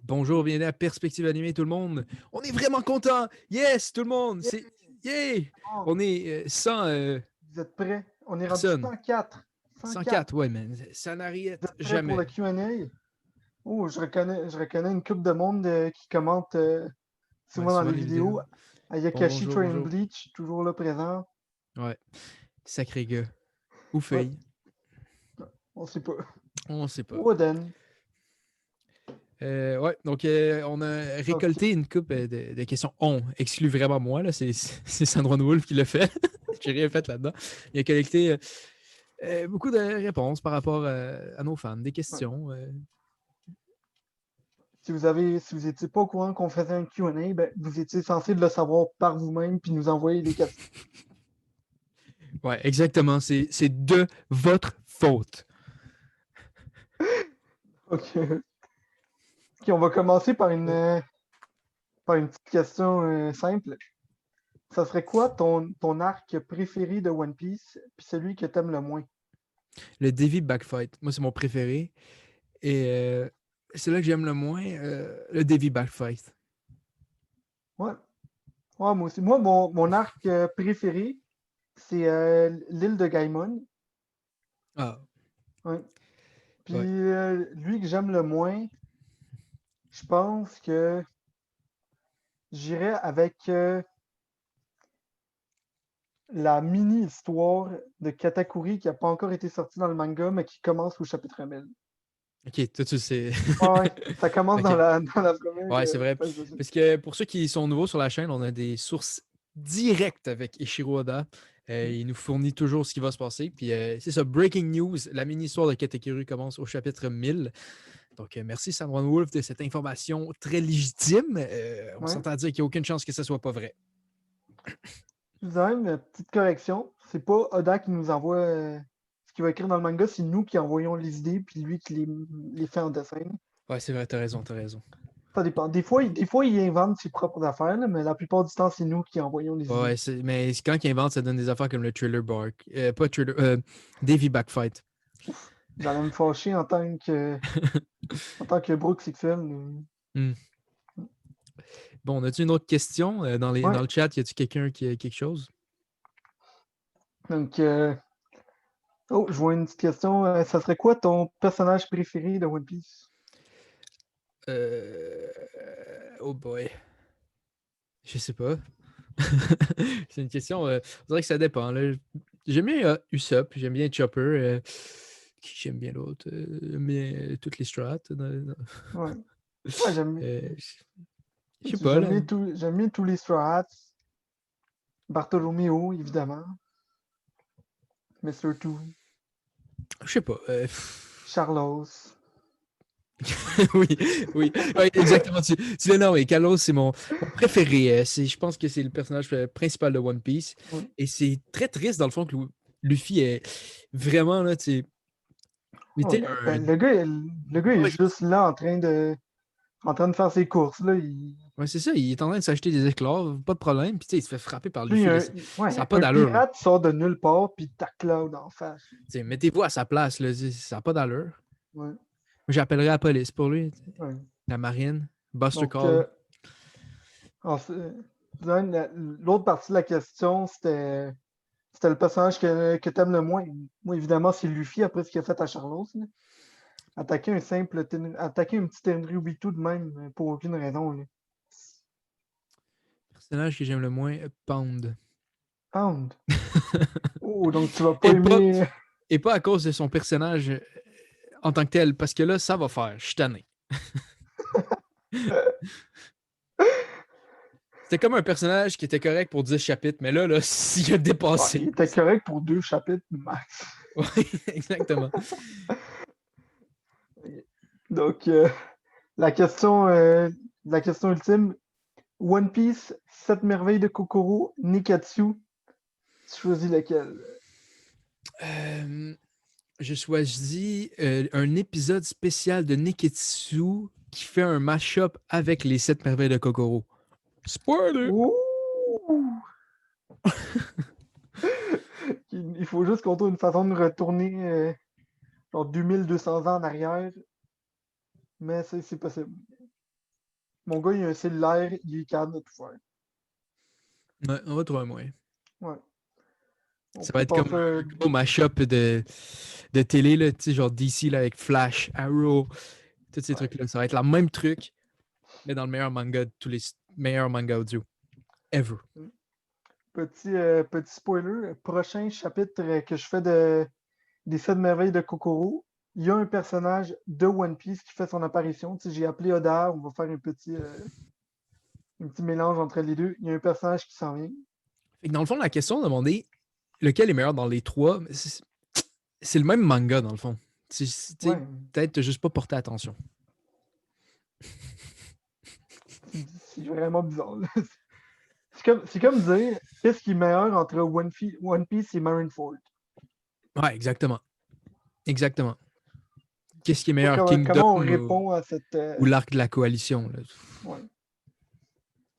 Bonjour, bienvenue à Perspective Animée, tout le monde. On est vraiment content. Yes, tout le monde. Yeah! C'est yeah. Oh, On est 100 vous êtes prêts? On est rendu personnes. 104. 104. 104, ouais, man. Ça Vous n'arrête êtes prêts pour jamais. le Q&A? Oh, je reconnais une couple de monde qui commente Ouais, souvent dans souvent les les vidéos. vidéos. Ayakashi Bonjour, Train bonjour. Bleach, toujours là présent. Ouais, sacré gars. Ou Ouais, fille. on sait pas. On sait pas. Oden. Ouais, donc on a Donc, récolté une coupe de questions. On exclut vraiment moi, là. C'est Sandron Wolf qui l'a fait. J'ai rien fait là-dedans. Il a collecté beaucoup de réponses par rapport à nos fans, des ouais. questions. Si vous étiez pas au courant qu'on faisait un Q&A, ben, vous étiez censé le savoir par vous-même puis nous envoyer les questions. Ouais, exactement. C'est de votre faute. Ok. Ok, on va commencer par une petite question simple. Ça serait quoi ton arc préféré de One Piece, puis celui que t'aimes le moins? Le Davy Backfight, moi, c'est mon préféré. Et c'est là que j'aime le moins, le Davy Backfight. Ouais, ouais, moi aussi. Moi, mon arc préféré, c'est l'île de Gaimon. Ah, Ouais. Puis ouais. lui que j'aime le moins, je pense que j'irais avec la mini-histoire de Katakuri qui n'a pas encore été sortie dans le manga, mais qui commence au chapitre 1000. Ok, toi, tu sais. Ouais, ça commence Ok. dans la première Ouais, c'est vrai. page de Parce que pour ceux qui sont nouveaux sur la chaîne, on a des sources directes avec Ishiro Oda. Il nous fournit toujours ce qui va se passer. Puis c'est ça, breaking news, la mini-histoire de Katekuri commence au chapitre 1000. Donc merci Sandron Wolf de cette information très légitime. On Ouais. s'entend dire qu'il n'y a aucune chance que ce soit pas vrai. Une petite correction. C'est pas Oda qui nous envoie ce qu'il va écrire dans le manga, c'est nous qui envoyons les idées, puis lui qui les fait en dessin. Ouais, c'est vrai, t'as raison, t'as raison. Ça dépend. Des fois, il invente ses propres affaires, là, mais la plupart du temps, c'est nous qui envoyons les idées. Ouais, mais quand il invente, ça donne des affaires comme le Thriller Bark. Pas Thriller, Davy Backfight. J'allais me fâcher en tant que Brooke sexuel. Hmm. Bon, as-tu une autre question dans Ouais. le chat? Y a-tu quelqu'un qui a quelque chose? Donc, oh, je vois une petite question. Ça serait quoi ton personnage préféré de One Piece? Euh, Oh boy. Je sais pas. C'est une question. On dirait que ça dépend, là. J'aime bien Usopp, j'aime bien Chopper. Qui j'aime bien l'autre? J'aime bien toutes les strats. Ouais. Ouais, Euh, je sais pas, j'aime là. bien j'aime bien tous les Straw Hats. Bartolomeo, évidemment. Mr. Two. Je sais pas. Carlos. Oui, oui, ouais, exactement. Tu l'as nommé. Kalos, c'est mon préféré. Je pense que c'est le personnage principal de One Piece. Ouais. Et c'est très triste, dans le fond, que Luffy est vraiment, là, tu sais, il Oh, était ben, le gars est ouais, juste là en train de faire ses courses. Là. ouais, c'est ça, il est en train de s'acheter des esclaves, pas de problème. Puis, tu sais, il se fait frapper par Lui, Luffy, là. Ça ouais, n'a pas un d'allure, là. pirate sort de nulle part puis tacle là en face. Tu sais, mettez-vous à sa place, là. Ça n'a pas d'allure. Ouais, Moi, j'appellerais la police pour lui. ouais. La marine. Buster Donc, Call. l'autre partie de la question, c'était le personnage que t'aimes le moins. Moi, évidemment, c'est Luffy après ce qu'il a fait à Charlos. Là. Attaquer un petit Tenryubito de même pour aucune raison. Là. Personnage que j'aime le moins, Pound. Pound. Oh, donc tu vas pas Et pas, aimer. et pas à cause de son personnage en tant que tel, parce que là, ça va faire. Je suis tanné. C'était comme un personnage qui était correct pour 10 chapitres, mais là, s'il a Ouais, il dépassé. était correct pour 2 chapitres max. Oui, exactement. Donc, la question ultime, One Piece, 7 merveilles de Kokoro, Nikatsu, tu choisis lequel? Euh, je choisis un épisode spécial de Neketsu qui fait un mash-up avec les 7 merveilles de Kokoro. Spoiler! Ouh! Il faut juste qu'on trouve une façon de retourner genre 2200 ans en arrière, mais c'est possible. Mon gars, il a un cellulaire, il est capable de tout faire. Ouais, on va trouver un moyen. Ouais. On Ça va peut être comme passer un gros mashup de télé, là, tu sais, genre DC là, avec Flash, Arrow, tous ces ouais. trucs-là. Ça va être le même truc, mais dans le meilleur manga de tous les meilleurs mangas audio ever. Petit spoiler, prochain chapitre que je fais des 7 merveilles de Kokoro, il y a un personnage de One Piece qui fait son apparition. Tu sais, j'ai appelé Oda, on va faire un petit mélange entre les deux. Il y a un personnage qui s'en vient. Fait que dans le fond, la question de demander lequel est meilleur dans les trois, c'est le même manga dans le fond. Ouais, Peut-être t'as juste pas porté attention. c'est vraiment bizarre, là. C'est comme dire qu'est-ce qui est meilleur entre One Piece et Marineford. Ouais, exactement. Exactement. Qu'est-ce qui est Pas meilleur, Kingdom comment on répond à cette. ou l'arc de la coalition? Là? Ouais,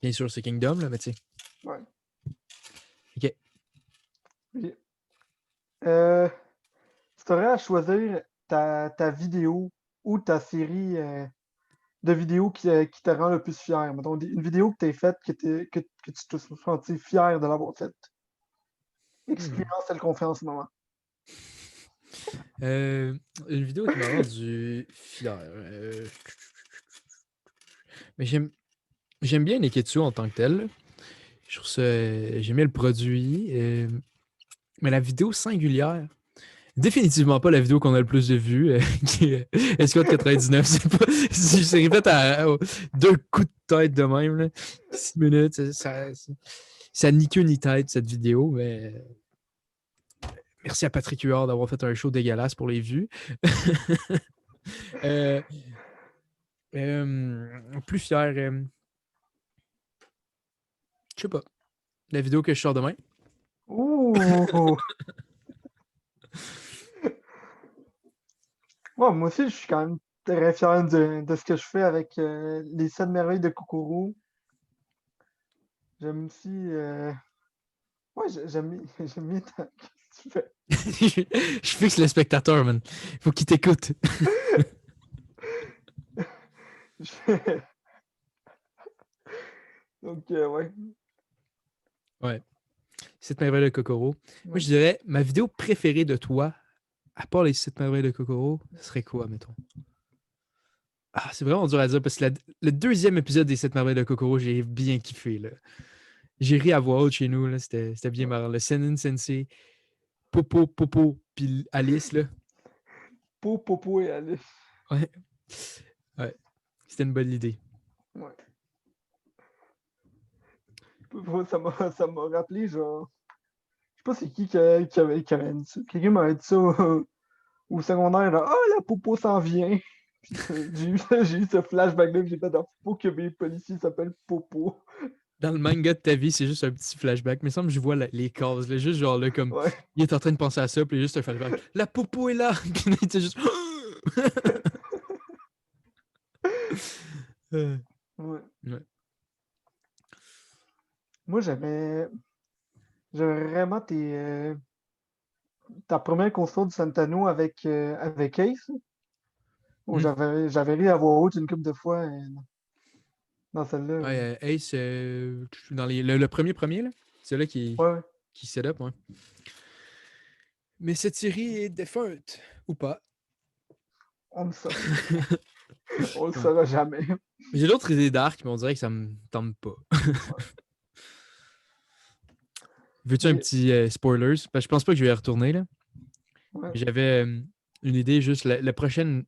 Bien sûr, c'est Kingdom, là, mais tu sais. ouais. OK. Ok. Si tu aurais à choisir ta vidéo ou ta série de vidéos qui te rend le plus fier, mettons, une vidéo que tu as faite que tu te senti fier de l'avoir faite, excluant Hmm. celle qu'on fait en ce moment. Une vidéo qui m'a rendu fier. Mais j'aime bien Neketsu en tant que tel. Je trouve ça. J'aimais le produit. Mais la vidéo singulière, définitivement pas la vidéo qu'on a le plus de vues, qui est Escort 99. C'est fait à deux coups de tête de même. Là. 6 minutes. Ça ni queue ni tête, cette vidéo. Mais merci à Patrick Huard d'avoir fait un show dégueulasse pour les vues. Euh, plus fier. Je sais pas. La vidéo que je sors demain. Ouh! Ouais, moi aussi, je suis quand même très fier de ce que je fais avec les 7 merveilles de Kokoro. J'aime aussi. Ouais, j'aime bien ce que tu fais. Je fixe le spectateur, man. Faut qu'il t'écoute. Je fais- Donc, ouais. Ouais. Cette merveille de Kokoro. Moi, Ouais. je dirais, ma vidéo préférée de toi, à part les 7 merveilles de Kokoro, ce serait quoi, mettons? Ah, c'est vraiment dur à dire parce que le deuxième épisode des 7 merveilles de Kokoro, j'ai bien kiffé, là. J'ai ri à voix haute chez nous, là. C'était bien Ouais. marrant. Le Senin Sensei, Popo, puis Alice, là. Popo et Alice. Ouais. Ouais. C'était une bonne idée. Ouais. Ça m'a rappelé, genre. Je sais pas c'est qui avait dit ça. Quelqu'un m'avait dit ça au secondaire, là. Ah, la popo s'en vient. Puis j'ai eu ce flashback-là, puis j'ai fait, ah, faut que mes policiers s'appellent Popo. Dans le manga de ta vie, c'est juste un petit flashback. Mais il me semble que je vois les cases, là, juste genre là, comme Ouais. il est en train de penser à ça, puis il y a juste un flashback. La popo est là! Puis là, c'est juste. Euh, Ouais. ouais. Moi, j'avais vraiment ta première console du Santano avec Ace. Où Hmm. j'avais ri à voix haute une couple de fois dans celle-là. Ouais, Ace, dans le premier, là, c'est là Ouais, ouais, qui set up, ouais. Mais cette série est défunte, ou pas. on le saura. On le Ouais. saura jamais. J'ai d'autres idées d'arc, mais on dirait que ça me tente pas. Ouais. Veux-tu un Ok. petit spoilers? Parce que je pense pas que je vais y retourner, là. Ouais. J'avais une idée, juste la prochaine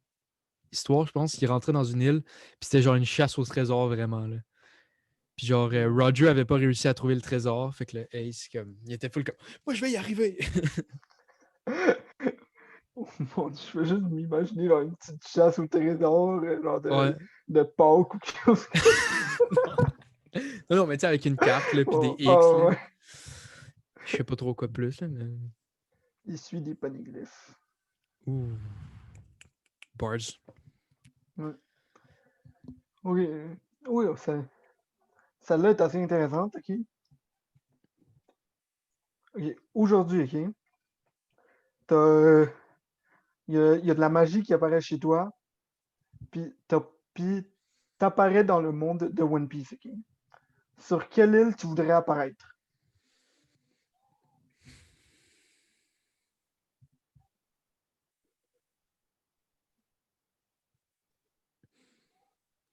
histoire, je pense, qui rentrait dans une île, puis c'était genre une chasse au trésor, vraiment, là. Puis genre, Roger avait pas réussi à trouver le trésor, fait que le Ace, comme, il était full comme, moi, je vais y arriver! Mon Dieu, je veux juste m'imaginer genre, une petite chasse au trésor, genre Ouais. de Pâques ou quelque chose comme Non, non, mais tu sais, avec une carte, là, ça. puis des X, Ah là. ouais. Je sais pas trop quoi plus, là, mais... Il suit des poneglyphes. Ouh. Bars. Ouais. Oui, oui, celle-là est assez intéressante, ok? Ok. Aujourd'hui, ok? T'as, il y a de la magie qui apparaît chez toi, puis t'apparais dans le monde de One Piece, ok? Sur quelle île tu voudrais apparaître?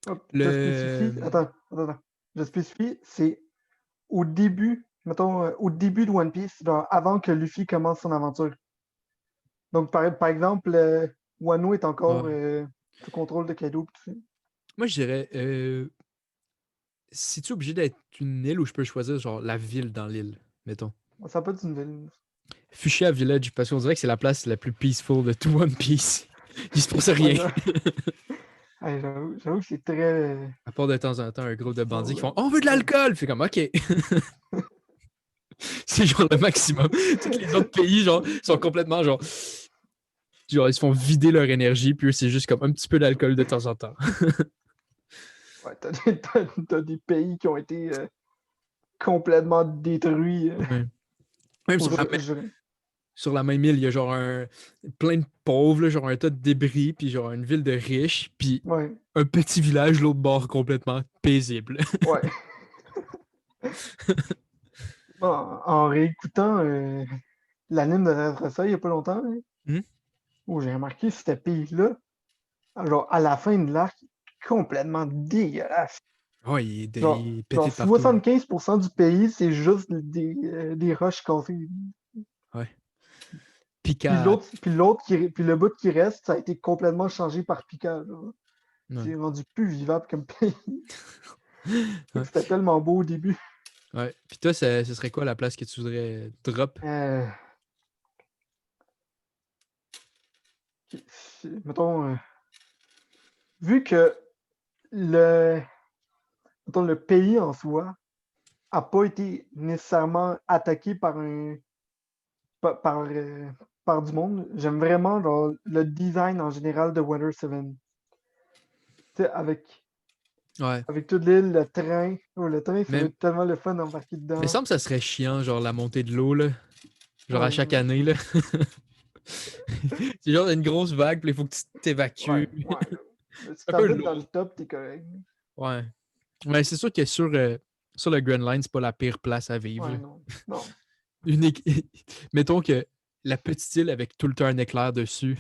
Hop, je spécifie. Le... Attends. Je spécifie, c'est au début, mettons, au début de One Piece, genre avant que Luffy commence son aventure. Donc, par exemple, Wano est encore Ouais. sous contrôle de Kaido. Tout ça. Moi, je dirais, si tu obligé d'être une île où je peux choisir genre la ville dans l'île, mettons. Ça peut être une ville. Fuchsia Village, parce qu'on dirait que c'est la place la plus peaceful de tout One Piece. Il se passe Ouais, rien. hey, j'avoue que c'est très. À part de temps en temps, un groupe de bandits qui Ouais, font On veut de ouais. l'alcool! Fait comme OK. C'est genre le maximum. Tous les autres pays, genre, sont complètement genre. Genre, ils se font vider leur énergie, puis eux, c'est juste comme un petit peu d'alcool de temps en temps. Ouais, t'as des pays qui ont été complètement détruits. Ouais. Même Pour, sur la même île, il y a genre plein de pauvres, là, genre un tas de débris, puis genre une ville de riches, puis ouais, un petit village l'autre bord complètement paisible. ouais. Bon, en réécoutant l'anime de Naruto il y a pas longtemps, hein, Hmm? où j'ai remarqué ce pays-là, genre à la fin de l'arc, complètement dégueulasse. Ouais, il est pété Genre de partout, là. 75% du pays, c'est juste des roches cassées. Ouais. Puis Picard. puis le bout qui reste, ça a été complètement changé par Pika. Genre. Ouais. C'est rendu plus vivable comme pays. Ouais. C'était tellement beau au début. Ouais. Puis toi, ce serait quoi la place que tu voudrais drop? Euh, mettons, vu que le, le pays en soi a pas été nécessairement attaqué par, par du monde, j'aime vraiment genre, le design en général de Water 7. Tu sais, Ouais. avec toute l'île, le train. Oh, le train, ça doit Mais, être tellement le fun d'embarquer mais dedans. semble que ça serait chiant, genre la montée de l'eau, là. Genre à Ouais, chaque année, là. C'est genre une grosse vague, puis il faut que tu t'évacues. ouais. Mais si C'est un peu t'habites dans le lourd. top, t'es correct. Ouais. Mais c'est sûr que sur le Grand Line, c'est pas la pire place à vivre, Ouais, là. non. Non. Unique. Mettons que la petite île avec tout le temps un éclair dessus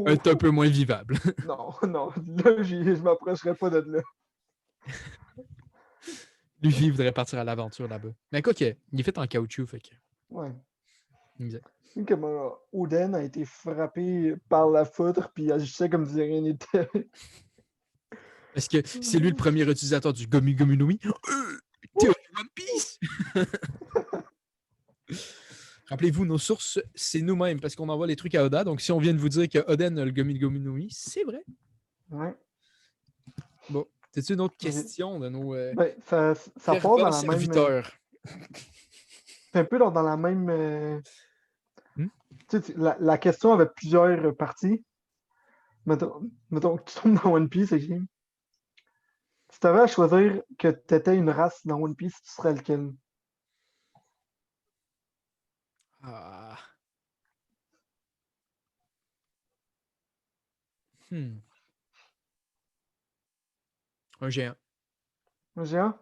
est un peu moins vivable. Non, non. Là, je m'approcherai pas de là. Lui, il voudrait partir à l'aventure là-bas. Mais quoi que, il est fait en caoutchouc, fait que. Ouais. Exact. Vu que Oden a été frappé par la foudre, puis il agissait comme si rien n'était. Parce que c'est lui le premier utilisateur du Gomu Gomu no Mi. Théorie One Piece! Rappelez-vous, nos sources, c'est nous-mêmes, parce qu'on envoie les trucs à Oda. Donc, si on vient de vous dire que Oden a le Gomu Gomu no Mi, c'est vrai. Ouais. Bon, c'est une autre Mais, question de nos ben, ça part dans fervents la même. serviteurs? C'est un peu dans la même. Hmm? Tu sais, la question avait plusieurs parties. Mettons que tu tombes dans One Piece, ok? Si tu avais à choisir que tu étais une race dans One Piece, tu serais lequel? Ah. Hmm. Un géant. Un géant?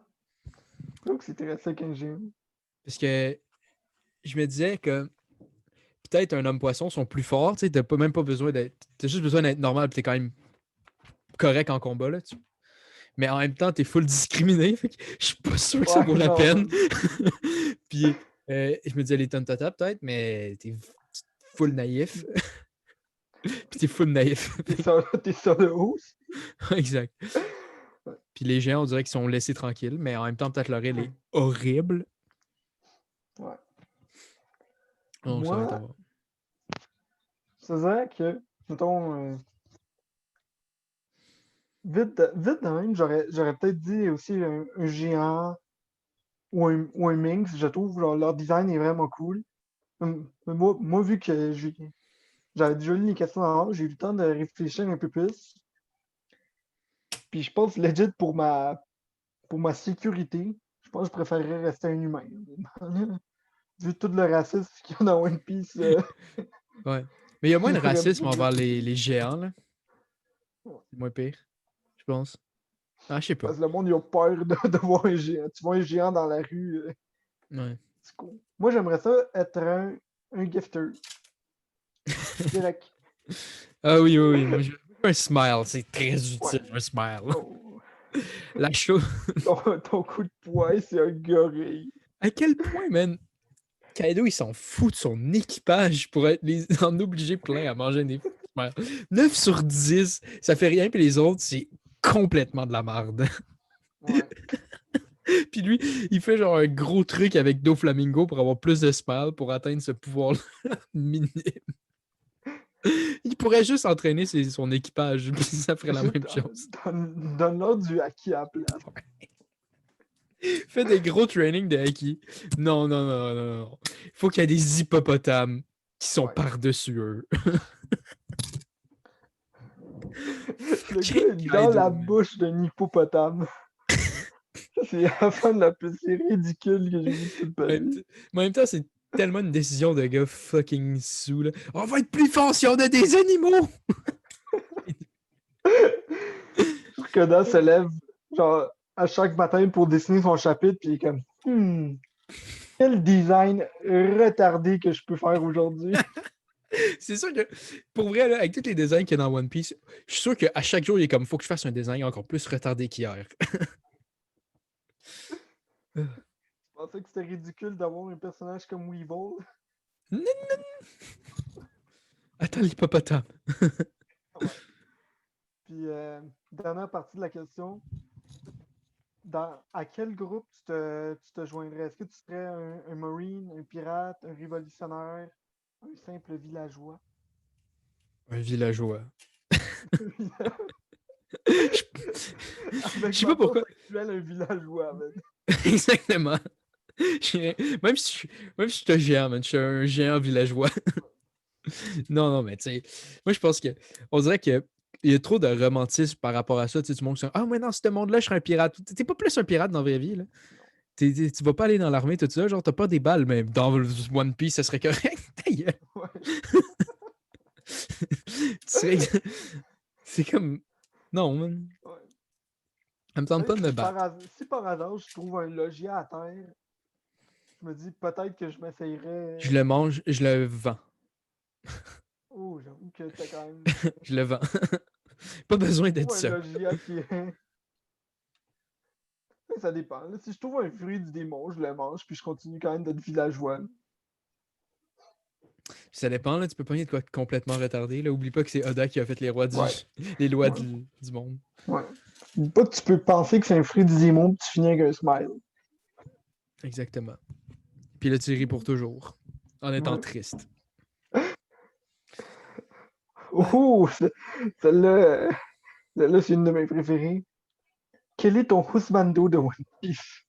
Donc c'était resté avec un géant. Parce que je me disais que peut-être un homme-poisson sont plus forts, tu sais, même pas besoin d'être. T'as juste besoin d'être normal, puis t'es quand même correct en combat, là. Mais en même temps, t'es full discriminé, fait que je suis pas sûr que ça Ouais, vaut la non, peine. non. Puis je me disais les Tontata peut-être, mais t'es full naïf. Puis t'es full naïf. T'es sur le haut? Exact. Ouais. Puis les géants, on dirait qu'ils sont laissés tranquilles, mais en même temps, peut-être leur île Ouais. est horrible. Ouais. Donc, ça va être à Moi, voir. je te dirais que, mettons, vite de même, j'aurais peut-être dit aussi un géant ou un minx. Je trouve leur design est vraiment cool. Mais moi, vu que j'avais déjà lu les questions avant, j'ai eu le temps de réfléchir un peu plus. Puis je pense legit pour ma sécurité, je pense que je préférerais rester un humain. Vu tout le racisme qu'il y a dans One Piece, Ouais. Mais il y a moins de j'aurais racisme pas. envers les géants, là. C'est moins pire, je pense. Ah, je sais pas. Parce que le monde, ils ont peur de voir un géant. Tu vois un géant dans la rue, Ouais. c'est cool. Moi, j'aimerais ça être un gifter. Direct. Ah oui, oui, oui. Moi, je veux un smile. C'est très Ouais. utile, un smile. Oh. La chose. Ton coup de poing, c'est un gorille. À quel point, man, Kaido, il s'en fout de son équipage pour en obliger plein à manger des smiles. 9 sur 10, ça fait rien, puis les autres, c'est complètement de la merde. Ouais. Puis lui, il fait genre un gros truc avec Doflamingo pour avoir plus de smiles pour atteindre ce pouvoir-là minime. Il pourrait juste entraîner son équipage, puis ça ferait la Juste même chose. donne-leur du haki à la place. Fait des gros trainings de haki. Non, non, non, non, non. Il faut qu'il y ait des hippopotames qui sont Ouais. par-dessus eux. Le gars Fucking est dans Kaido, la man. bouche d'un hippopotame. C'est la fin de la plus ridicule que j'ai vue de toute ma vie. Mais en même temps, c'est tellement une décision de gars fucking sous, là. On va être plus fort si on a des animaux! Koda se lève genre à chaque matin pour dessiner son chapitre, puis il est comme quel design retardé que je peux faire aujourd'hui. C'est sûr que, pour vrai, là, avec tous les designs qu'il y a dans One Piece, je suis sûr qu'à chaque jour, il est comme, faut que je fasse un design encore plus retardé qu'hier. Je pensais que c'était ridicule d'avoir un personnage comme Weevil. Attends l'hippopotame. Ouais. Puis, dernière partie de la question. À quel groupe tu te joindrais? Est-ce que tu serais un Marine, un pirate, un révolutionnaire, un simple villageois? Un villageois. Je Avec je sais ma pas force pourquoi. actuelle, un villageois, man. Exactement. Même si même si je suis un géant, man, je suis un géant villageois. Non, non, mais tu sais, moi je pense que on dirait que il y a trop de romantisme par rapport à ça. Tu sais, tout le monde qui dit ah, mais dans ce monde-là, je serais un pirate. T'es pas plus un pirate dans la vraie vie, là. Non. Tu vas pas aller dans l'armée, tout ça. Genre, t'as pas des balles, mais dans One Piece, ça serait correct. Ta gueule. Ouais. Tu serais- C'est comme. Non, man. Ouais. Ça me tente pas Peut-être de me battre. si par hasard je trouve un logis à terre, je me dis peut-être que je Je m'essayerais. le mange, je le vends. Oh, j'avoue que t'as quand même. Je le vends. Pas besoin Je d'être trouve un ça. logis qui est. Mais ça dépend. Là. Si je trouve un fruit du démon, je le mange, puis je continue quand même d'être villageois. Ça dépend, là. Tu peux pas de quoi de complètement retardé. Là. Oublie pas que c'est Oda qui a fait Ouais, les lois ouais, du monde. ouais. Pas que tu peux penser que c'est un fruit du démon, puis tu finis avec un smile. Exactement. Puis là, tu ris pour toujours. En étant Ouais. triste. Ouais. Oh, celle-là, celle-là, c'est une de mes préférées. Quel est ton husbando de One Piece?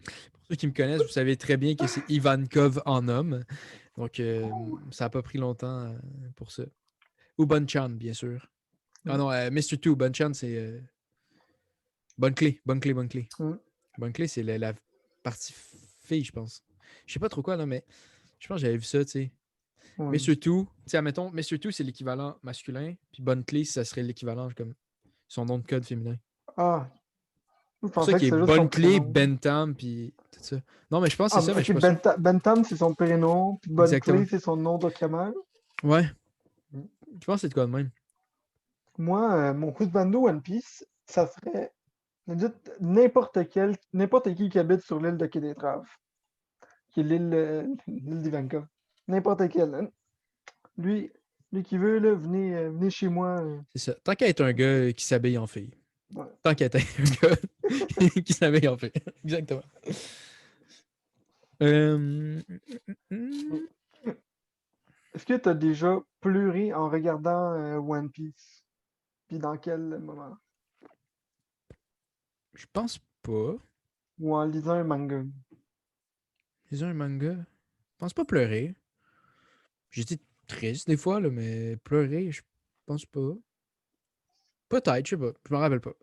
Pour ceux qui me connaissent, vous savez très bien que c'est Ivankov en homme. Donc, Oh. ça n'a pas pris longtemps pour ça. Ou Bonchan, bien sûr. Ah Mm. non, Mr. Two, Bonchan, c'est bonne clé, bonne clé, bonne clé. Mm. Bonne clé, c'est la partie fille, je pense. Je sais pas trop quoi, là, mais je pense que j'avais vu ça, tu sais. Ouais. Mr. Two, tu sais, admettons, Mr. Two, c'est l'équivalent masculin, puis bonne clé, ça serait l'équivalent comme son nom de code féminin. Ah, je C'est pour ça pensais que qu'il est c'est juste son bonne clé, prénom. Bentham, puis tout ça. Non, mais je pense Ah, que c'est ça, mais je ok, suis pas sûr. Bentham, c'est son prénom, puis Bonne Clé, Exactement. c'est son nom d'Okamer. Ouais, Mm. je pense que c'est de quoi de même. Moi, mon husbando One Piece, ça serait dites n'importe qui habite sur l'île de Kélétrave, qui est l'île d'Ivanka. N'importe quel. Hein. Lui, lui qui veut, là, venez chez moi. C'est ça. Tant qu'à être un gars qui s'habille en fille. Ouais. Tant qu'à être un gars qui s'habille en fille. Exactement. Euh, Est-ce que tu as déjà pleuré en regardant One Piece? Puis dans quel moment? Je pense pas. Ou en lisant un manga? Lisez un manga. Je pense pas pleurer. J'étais triste des fois, là, mais pleurer, je pense pas. Peut-être, je sais pas. Je m'en rappelle pas.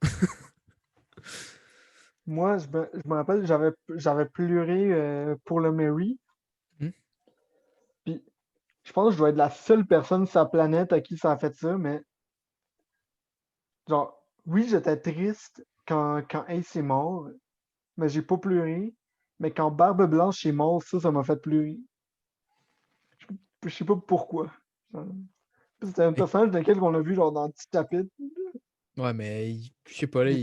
Moi, je me rappelle, j'avais pleuré pour le Mary. Hmm? Puis je pense que je dois être la seule personne sur la planète à qui ça a fait ça, mais genre, oui, j'étais triste quand Ace est mort, mais j'ai pas pleuré. Mais quand Barbe Blanche est mort, ça m'a fait pleurer. Je sais pas pourquoi. Euh, C'était un Hey, personnage dans lequel on a vu genre dans 10 chapitres. ouais, mais je sais pas, là, Il est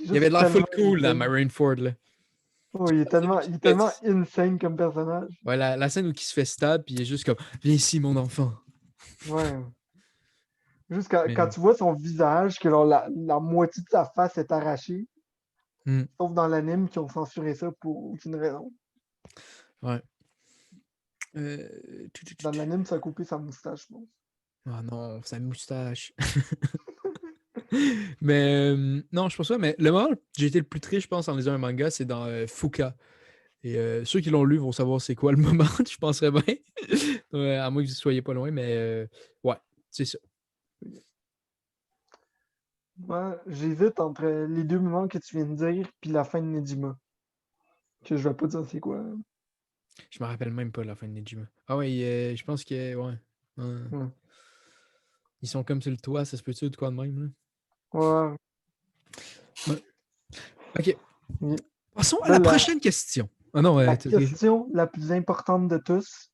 il avait juste de l'air full tellement cool dans insane. Marineford, là. Oh, il est Ben, tellement insane comme personnage. ouais, la scène où il se fait stab, puis il est juste comme viens ici, mon enfant. Ouais. Juste quand Mais, tu vois son visage, que genre, la moitié de sa face est arrachée, hmm, sauf dans l'anime qui ont censuré ça pour aucune raison. ouais. Dans l'anime, ça a coupé sa moustache, je pense. Ah non, sa moustache. Mais non, je pense pas. Mais le moment où j'ai été le plus triste, je pense, en lisant un manga, c'est dans Fuka. Et ceux qui l'ont lu vont savoir c'est quoi le moment, je penserais bien. Ouais, à moins que vous ne soyez pas loin, mais ouais, c'est ça. Moi, j'hésite entre les deux moments que tu viens de dire, puis la fin de Nejima. Que je vais pas dire c'est quoi. Je me rappelle même pas la fin de Nejima. Ah ouais, je pense que ouais. Ouais. Ils sont comme sur le toit, ça se peut-tu de quoi de même, Ouais. là? Ouais. Ok. Et Passons à là, la prochaine question. Ah non, la question la plus importante de tous,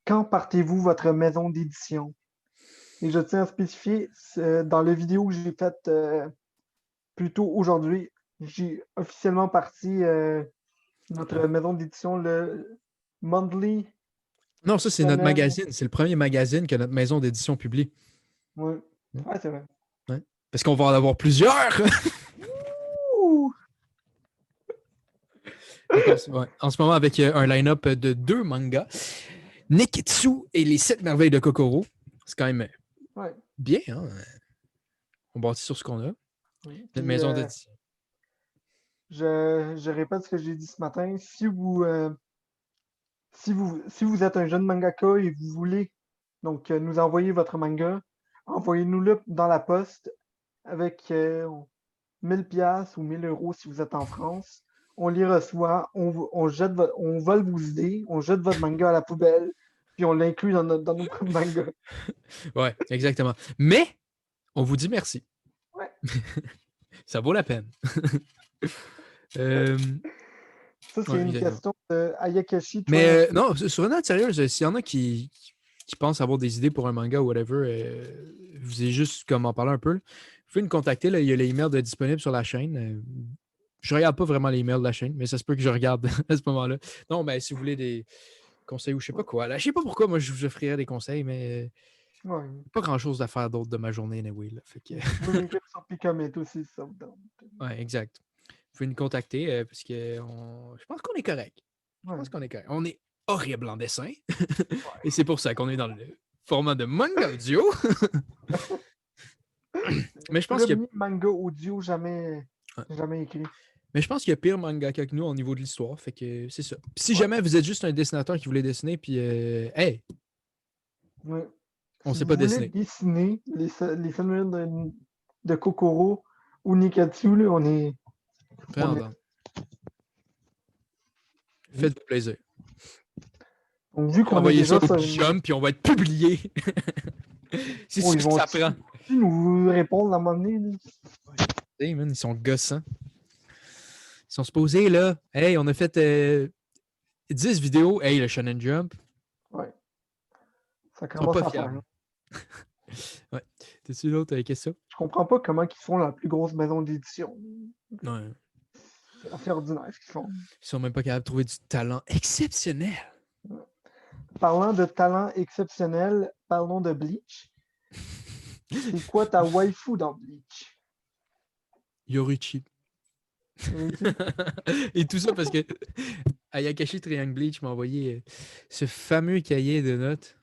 quand partez-vous votre maison d'édition? Et je tiens à spécifier, dans la vidéo que j'ai faite plus tôt aujourd'hui, j'ai officiellement parti notre maison d'édition, le Monthly non, ça c'est notre Shonen. magazine. C'est le premier magazine que notre maison d'édition publie. Ouais, Ouais. ouais, c'est vrai. Ouais. Parce qu'on va en avoir plusieurs. Ouh! Donc, ouais, en ce moment, avec un line-up de 2 mangas, Neketsu et les 7 merveilles de Kokoro. C'est quand même Ouais. bien, hein? On bâtit sur ce qu'on a. Ouais. Notre Puis maison d'édition. je répète ce que j'ai dit ce matin. Si vous êtes un jeune mangaka et vous voulez donc nous envoyer votre manga, envoyez-nous-le dans la poste avec 1000 pièces ou 1000 euros si vous êtes en France. On les reçoit, on vole vos idées, on jette votre manga à la poubelle, puis on l'inclut dans notre manga. Ouais, exactement. Mais, on vous dit merci. Ouais. Ça vaut la peine. Euh, Ça, c'est ouais, une exactement. question de Ayakashi Mais 23. non, sur une note sérieuse, s'il y en a qui pensent avoir des idées pour un manga ou whatever, vous avez juste comme en parler un peu. Vous pouvez nous contacter. Là, il y a les emails disponibles sur la chaîne. Je regarde pas vraiment les emails de la chaîne, mais ça se peut que je regarde à ce moment-là. Non, mais si vous voulez des conseils ou je sais pas Ouais. quoi. Là, je sais pas pourquoi moi je vous offrirais des conseils, mais Ouais. pas grand-chose à faire d'autre de ma journée, anyway, là. Fait que, Vous pouvez m'écrire sur Picomet aussi si ça vous tente. ouais, exact. Vous pouvez nous contacter parce que je pense qu'on est correct. Je Ouais. pense qu'on est correct. On est horrible en dessin. Et c'est pour ça qu'on est dans le format de manga audio. Mais je pense qu'il y a, Premier manga audio ouais. jamais écrit. Mais je pense qu'il y a pire mangaka que nous au niveau de l'histoire. Fait que c'est ça. Puis si Ouais. jamais vous êtes juste un dessinateur qui voulait dessiner, puis hey, Ouais. on Si sait vous pas voulez dessiner. dessiner les scénarios de Kokoro ou Nikatsu, là, Prends on en est. dents. Faites-vous plaisir. Donc, vu Puis qu'on est envoyez ça déjà au sur une. Bijum, puis on va être publié. C'est Oh, ça ils que vont ça prend. nous répondre à un moment donné, là? Hey, man, ils sont gossants. Ils sont supposés, là. Hey, on a fait 10 vidéos. Hey, le Shonen Jump. Ouais, ça Ils sont pas commence à faire. fiables. Ouais. T'as-tu une autre question? Je comprends pas comment ils font la plus grosse maison d'édition. Ouais. C'est assez ordinaire ce qu'ils font. Ils sont même pas capables de trouver du talent exceptionnel. Parlant de talent exceptionnel, parlons de Bleach. C'est quoi ta waifu dans Bleach? Yoruichi. Yoichi? Et tout ça parce que Ayakashi Triangle Bleach m'a envoyé ce fameux cahier de notes.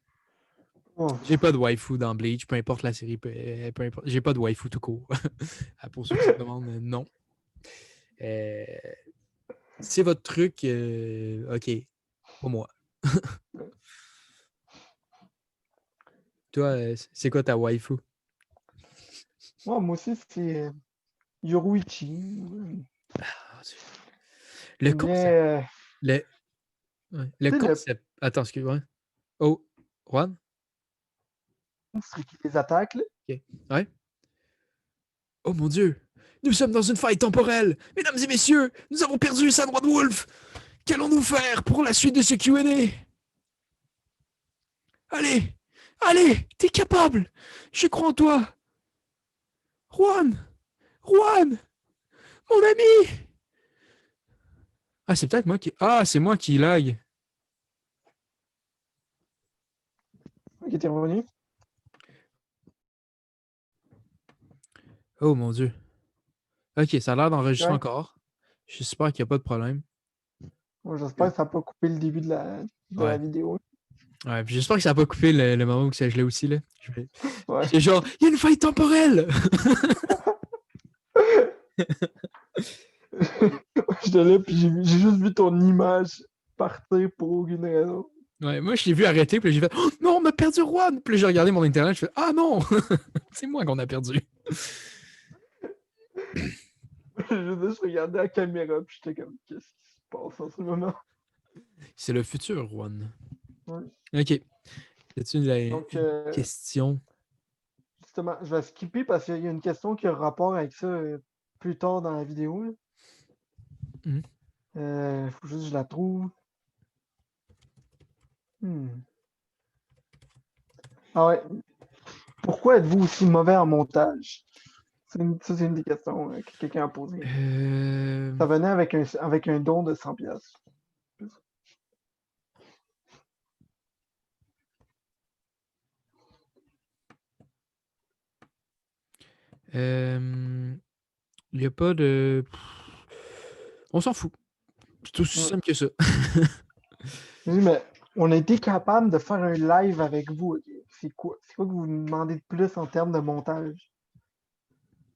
Oh, J'ai pas de waifu dans Bleach, peu importe la série, peu importe. J'ai pas de waifu tout court. Ah, pour ceux qui se demandent, non. Euh, c'est votre truc, ok, pas moi. Toi, c'est quoi ta waifu? moi aussi, c'est Yoruichi. Ah, le J'aime bien. concept. Le, ouais, le Tu sais, le concept. Attends, excuse-moi. Oh, Juan? monstre qui les attaque, là. Ok. Ouais. Oh mon Dieu! Nous sommes dans une faille temporelle. Mesdames et messieurs, nous avons perdu Sandra Wolf. Qu'allons-nous faire pour la suite de ce Q&A? Allez, allez, t'es capable. Je crois en toi. Juan, Juan, mon ami. Ah, c'est peut-être moi qui... Ah, c'est moi qui lag. Ok, t'es revenu? Oh mon Dieu. Ok, ça a l'air d'enregistrer Ouais. encore. J'espère qu'il n'y a pas de problème. Moi, j'espère que ça n'a pas coupé le début de la Ouais. vidéo. Ouais, puis j'espère que ça n'a pas coupé le moment où ça gelait aussi, là. Ouais. J'étais genre, il y a une faille temporelle! J'étais là, puis j'ai juste vu ton image partir pour aucune raison. Ouais, moi, je l'ai vu arrêter, puis j'ai fait, oh non, on a perdu Juan! Puis là, j'ai regardé mon internet, je fais, ah non! C'est moi qu'on a perdu. Je regardais la caméra, puis j'étais comme, qu'est-ce qui se passe en ce moment? C'est le futur, Juan. Ouais. Ok. C'est une Donc, question. justement, je vais skipper parce qu'il y a une question qui a rapport avec ça plus tard dans la vidéo. Là. Mhm. Faut juste que je la trouve. Hmm. Ah ouais. Pourquoi êtes-vous aussi mauvais en montage? Ça, c'est une des questions que quelqu'un a posées. Euh, Ça venait avec un don de 100 piastres. Il n'y a pas de. On s'en fout. C'est aussi Ouais. simple que ça. Oui, mais on a été capable de faire un live avec vous. Ok. C'est quoi que vous nous demandez de plus en termes de montage?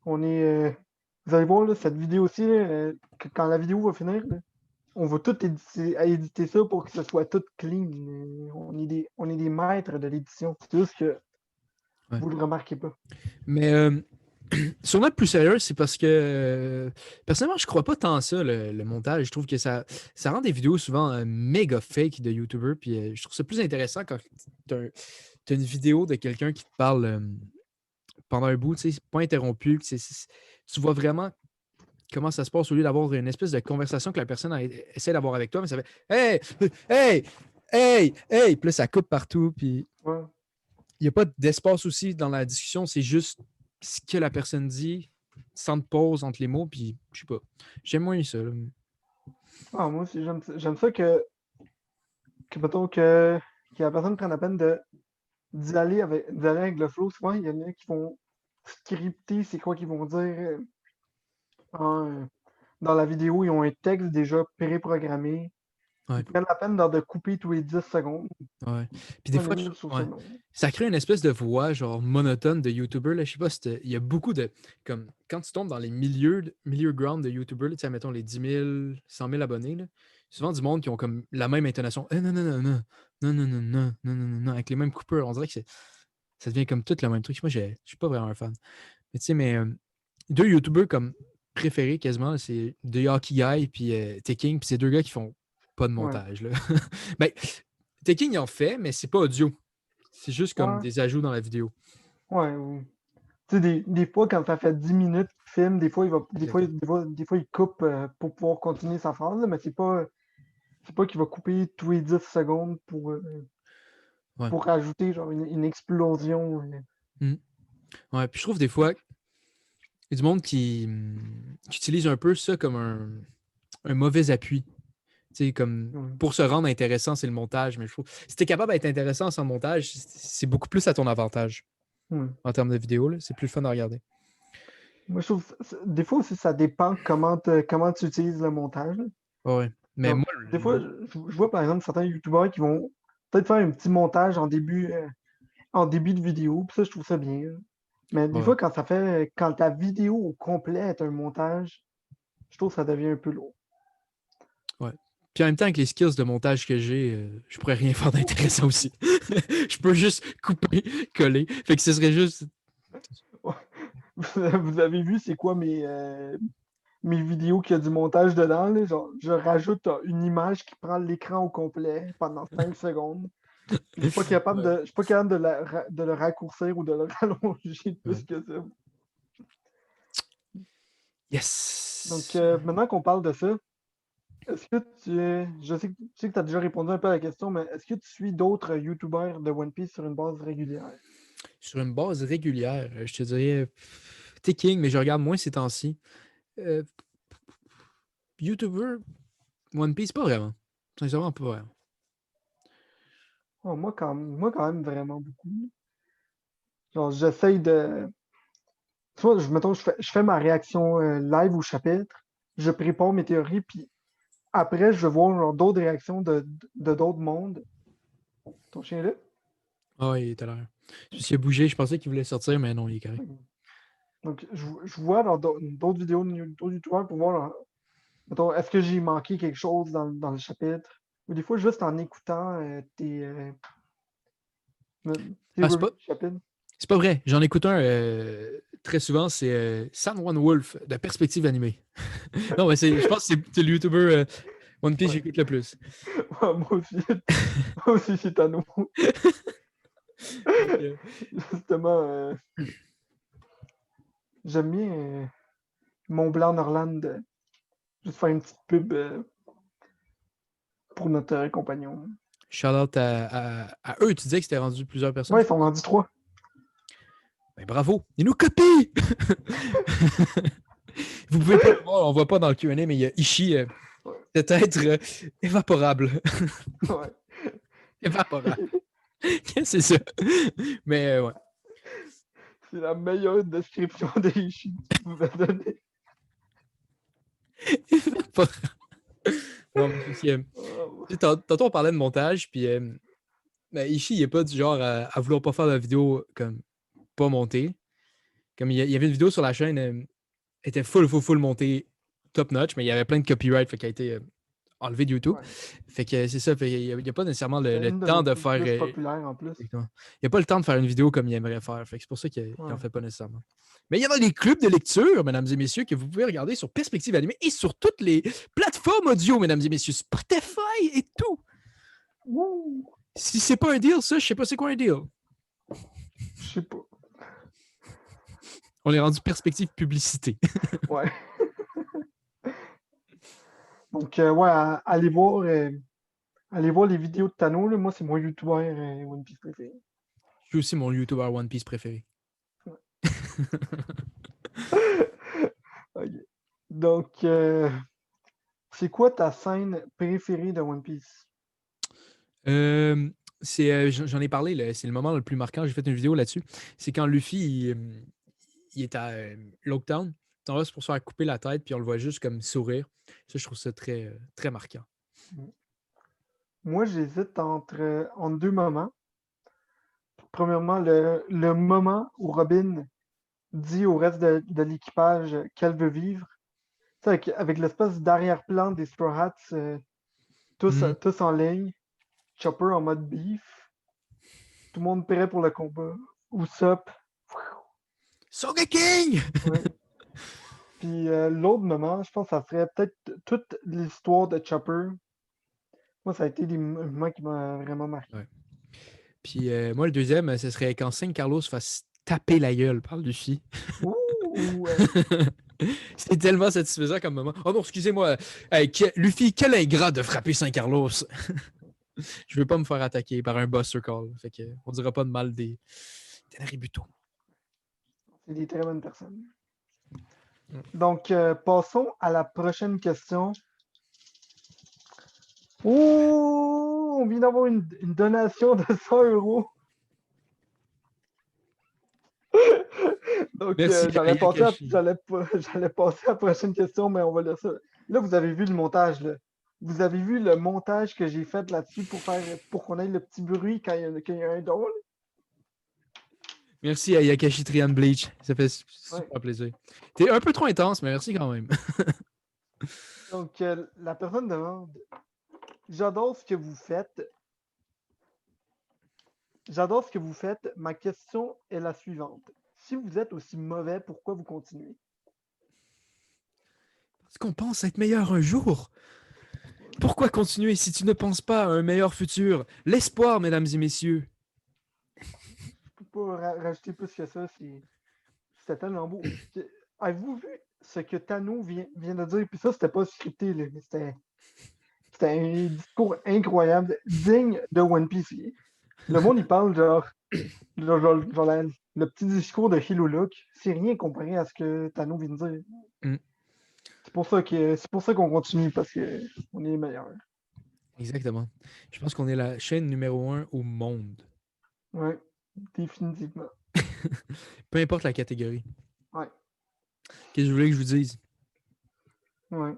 On est. Vous allez voir là, cette vidéo-ci, là, quand la vidéo va finir, là, on va tout éditer ça pour que ce soit tout clean. On est des maîtres de l'édition. C'est juste que Ouais. vous le remarquez pas. Mais sur notre plus sérieux, c'est parce que personnellement, je crois pas tant à ça, le montage. Je trouve que ça rend des vidéos souvent méga fake de YouTubers. Puis je trouve ça plus intéressant quand tu as une vidéo de quelqu'un qui te parle pendant un bout, tu sais, pas interrompu. Tu vois vraiment comment ça se passe au lieu d'avoir une espèce de conversation que la personne essaie d'avoir avec toi, mais ça fait Hey, hey, hey, hey, puis là, ça coupe partout, puis Ouais. il n'y a pas d'espace aussi dans la discussion, c'est juste ce que la personne dit, sans de pause entre les mots, puis je sais pas. J'aime moins ça. Là. Ah, moi aussi, j'aime ça mettons, que la personne prenne la peine d'aller avec le flow. Souvent, il y en a qui vont scripter c'est quoi qu'ils vont dire en, dans la vidéo. Ils ont un texte déjà préprogrammé. Ouais, Ils prennent la peine de couper tous les 10 secondes. ouais. Puis des Moi, fois, je trouve ça ouais, long. ça crée une espèce de voix genre monotone de YouTuber. Là. Je sais pas si il y a beaucoup de. Comme quand tu tombes dans les milieux ground de YouTuber, tu sais, mettons les 10 000, 100 000 abonnés, là, souvent du monde qui ont comme la même intonation. Non, non, non, non, non, non, non, non, non, non, non, avec les mêmes coupeurs. On dirait que ça devient comme tout le même truc. Moi, je suis pas vraiment un fan. Mais tu sais, deux YouTubers comme préférés quasiment, c'est The Hockey Guy puis T-King, puis c'est deux gars qui font pas de Ouais. montage. Là. Ben, T-King il en fait, mais c'est pas audio. C'est juste comme Ouais. des ajouts dans la vidéo. Ouais. Tu sais, des fois, quand ça fait 10 minutes qu'il filme, des fois, Exactement. des fois, il coupe pour pouvoir continuer sa phrase, là, mais c'est pas qu'il va couper tous les 10 secondes Ouais. pour rajouter genre une explosion. Mm. Ouais. Puis je trouve des fois, il y a du monde qui utilise un peu ça comme un mauvais appui. Tu sais, comme Ouais. pour se rendre intéressant, c'est le montage. Mais je trouve si tu es capable d'être intéressant sans montage, c'est beaucoup plus à ton avantage Ouais. en termes de vidéo. Là. C'est plus fun à regarder. Moi, je trouve des fois aussi, ça dépend comment tu utilises le montage. Là. Ouais. Mais Comme, moi, des fois, je vois par exemple certains youtubeurs qui vont peut-être faire un petit montage en début de vidéo, puis ça, je trouve ça bien. Là. Mais des ouais. fois, quand ta vidéo au complet est un montage, je trouve que ça devient un peu lourd. Ouais. Puis en même temps, avec les skills de montage que j'ai, je pourrais rien faire d'intéressant aussi. Je peux juste couper, coller. Fait que ce serait juste. Vous avez vu, c'est quoi mes vidéos qui a du montage dedans, là? Genre, je rajoute une image qui prend l'écran au complet pendant 5 secondes. Puis Ouais. je suis pas capable de le raccourcir ou de le rallonger Ouais. plus que ça. Yes! Donc, maintenant qu'on parle de ça, est-ce que je sais que tu as déjà répondu un peu à la question, mais est-ce que tu suis d'autres YouTubers de One Piece sur une base régulière? Sur une base régulière, je te dirais t'es King, mais je regarde moins ces temps-ci. Euh, YouTuber, One Piece, pas vraiment. Sincèrement, pas vraiment. Oh, moi, quand même, vraiment beaucoup. Genre, j'essaye de. Tu vois, mettons, je fais ma réaction live au chapitre, je prépare mes théories, puis après, je vais voir genre, d'autres réactions de d'autres mondes. Ton chien est là? Ah, il est à l'heure. Il a bougé, je pensais qu'il voulait sortir, mais non, il est correct. Donc, je vois genre, d'autres vidéos d'autres youtubeurs pour voir, genre, mettons, est-ce que j'ai manqué quelque chose dans le chapitre? Ou des fois, juste en écoutant tes Ah, c'est pas, reviews du chapitre. c'est pas vrai. J'en écoute un très souvent, c'est San One Wolf de Perspective Animée. Non, mais je pense que c'est le YouTuber One Piece que Ouais. j'écoute le plus. Ouais, moi aussi, moi aussi, c'est à nous. Fait que, Justement, j'aime bien Mont Blanc Norland, juste faire une petite pub pour notre compagnon. shout out à eux. Tu disais que c'était rendu plusieurs personnes, Ouais, je ils sont pense. rendus trois. Ben, bravo. Ils nous copient! Vous pouvez pas le voir, on voit pas dans le Q&A, mais il y a Ishii, Ouais. peut-être évaporable. Ouais. Évaporable. C'est ça. Mais ouais. C'est la meilleure description des Ishii que tu pouvais donner. Évaporable. Non, mais c'est Oh, tu sais, tantôt, on parlait de montage, puis ben, Ishii, il est pas du genre à vouloir pas faire de vidéo comme pas montée. Comme il y avait une vidéo sur la chaîne, elle était full montée, top notch, mais il y avait plein de copyright, fait qu'elle a été enlevée de YouTube. ouais. Fait que c'est ça, fait, il n'y a pas nécessairement C'était le une de temps nos de plus, faire. plus populaires en plus. Exactement. Il n'y a pas le temps de faire une vidéo comme il aimerait faire. Fait que c'est pour ça qu'il n'en Ouais. fait pas nécessairement. Mais il y a des clubs de lecture, mesdames et messieurs, que vous pouvez regarder sur Perspective Animée et sur toutes les plateformes audio, mesdames et messieurs, Spotify et tout. Ouh, Si c'est pas un deal, ça, je sais pas c'est quoi un deal. je sais pas. On est rendu perspective publicité. Ouais. Donc, ouais, allez voir les vidéos de Tano. Là. Moi, c'est mon YouTuber One Piece préféré. C'est aussi mon YouTuber One Piece préféré. Ouais. Ok. Donc, c'est quoi ta scène préférée de One Piece? Euh, j'en ai parlé, c'est le moment le plus marquant. J'ai fait une vidéo là-dessus. C'est quand Luffy il est à Lockdown. Il va pour se faire couper la tête, puis on le voit juste comme sourire. Ça, je trouve ça très, très marquant. Moi, j'hésite entre deux moments. Premièrement, le moment où Robin dit au reste de l'équipage qu'elle veut vivre. Tu sais, avec l'espèce d'arrière-plan des Straw Hats, tous, Mhm. tous en ligne, Chopper en mode beef, tout le monde prêt pour le combat. Usopp. Sogeking! Ouais. Puis l'autre moment, je pense que ça serait peut-être toute l'histoire de Chopper. Moi, ça a été des moments qui m'ont vraiment marqué. Ouais. Puis moi, le deuxième, ce serait quand Saint Carlos fasse taper la gueule par Luffy. Ouh! C'est tellement satisfaisant comme moment. Oh non, excusez-moi. Hey, Luffy, quel ingrat de frapper Saint Carlos. Je veux pas me faire attaquer par un Buster Call. Fait que on dira pas de mal des Tenryubuto. C'est des très bonnes personnes. Donc, passons à la prochaine question. Oh! On vient d'avoir une donation de 100 euros. Donc, Merci à j'allais passer à, Yakashi. j'allais, pas- j'allais passer à la prochaine question, mais on va laisser ça. Là, vous avez vu le montage, là. Vous avez vu le montage que j'ai fait là-dessus pour qu'on ait le petit bruit quand il y a un drôle? Merci à Yakashi Trian Bleach. Ça fait Ouais. super plaisir. T'es un peu trop intense, mais merci quand même. Donc, la personne demande, j'adore ce que vous faites. J'adore ce que vous faites. Ma question est la suivante. Si vous êtes aussi mauvais, pourquoi vous continuez? Parce qu'on pense être meilleur un jour. Pourquoi continuer si tu ne penses pas à un meilleur futur? L'espoir, mesdames et messieurs. Je peux pas rajouter plus que ça. C'était tellement beau. Avez-vous vu? ce que Tano vient de dire. Puis ça, c'était pas scripté, là, mais c'était un discours incroyable, digne de One Piece. Le monde, il parle le petit discours de Hiluluk. C'est rien comparé à ce que Tano vient de dire. Mm. C'est pour ça qu'on continue, parce que on est les meilleurs. Exactement. Je pense qu'on est la chaîne numéro 1 au monde. Ouais, définitivement. Peu importe la catégorie. Ouais, Qu'est-ce que je voulais que je vous dise? ouais.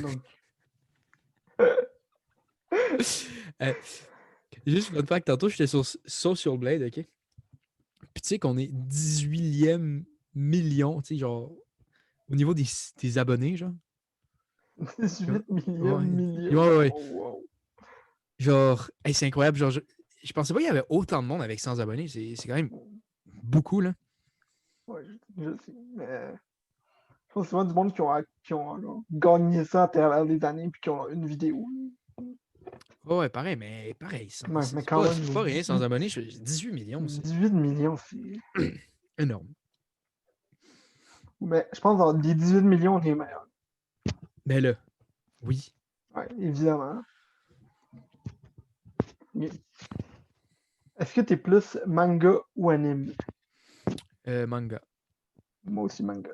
Donc, Juste fun fact, tantôt, j'étais sur Social Blade, OK? Puis tu sais qu'on est 18e million, tu sais, genre, au niveau des abonnés, genre. 18 millième Ouais, million. ouais, ouais. Oh, wow. Genre, hey, c'est incroyable. Genre, je pensais pas qu'il y avait autant de monde avec 100 abonnés. C'est quand même beaucoup, là. Ouais, je sais. Mais je pense souvent du monde qui ont gagné ça à travers les années puis qui ont une vidéo. Ouais, ouais, pareil, mais pareil. Ouais, mais C'est quand même, c'est pas rien, 100 abonnés. 18 millions, c'est 18 millions, c'est. énorme. Mais je pense que dans les 18 millions, on est meilleurs. Mais là, oui, Ouais, évidemment. Mais est-ce que t'es plus manga ou anime? manga. Moi aussi manga.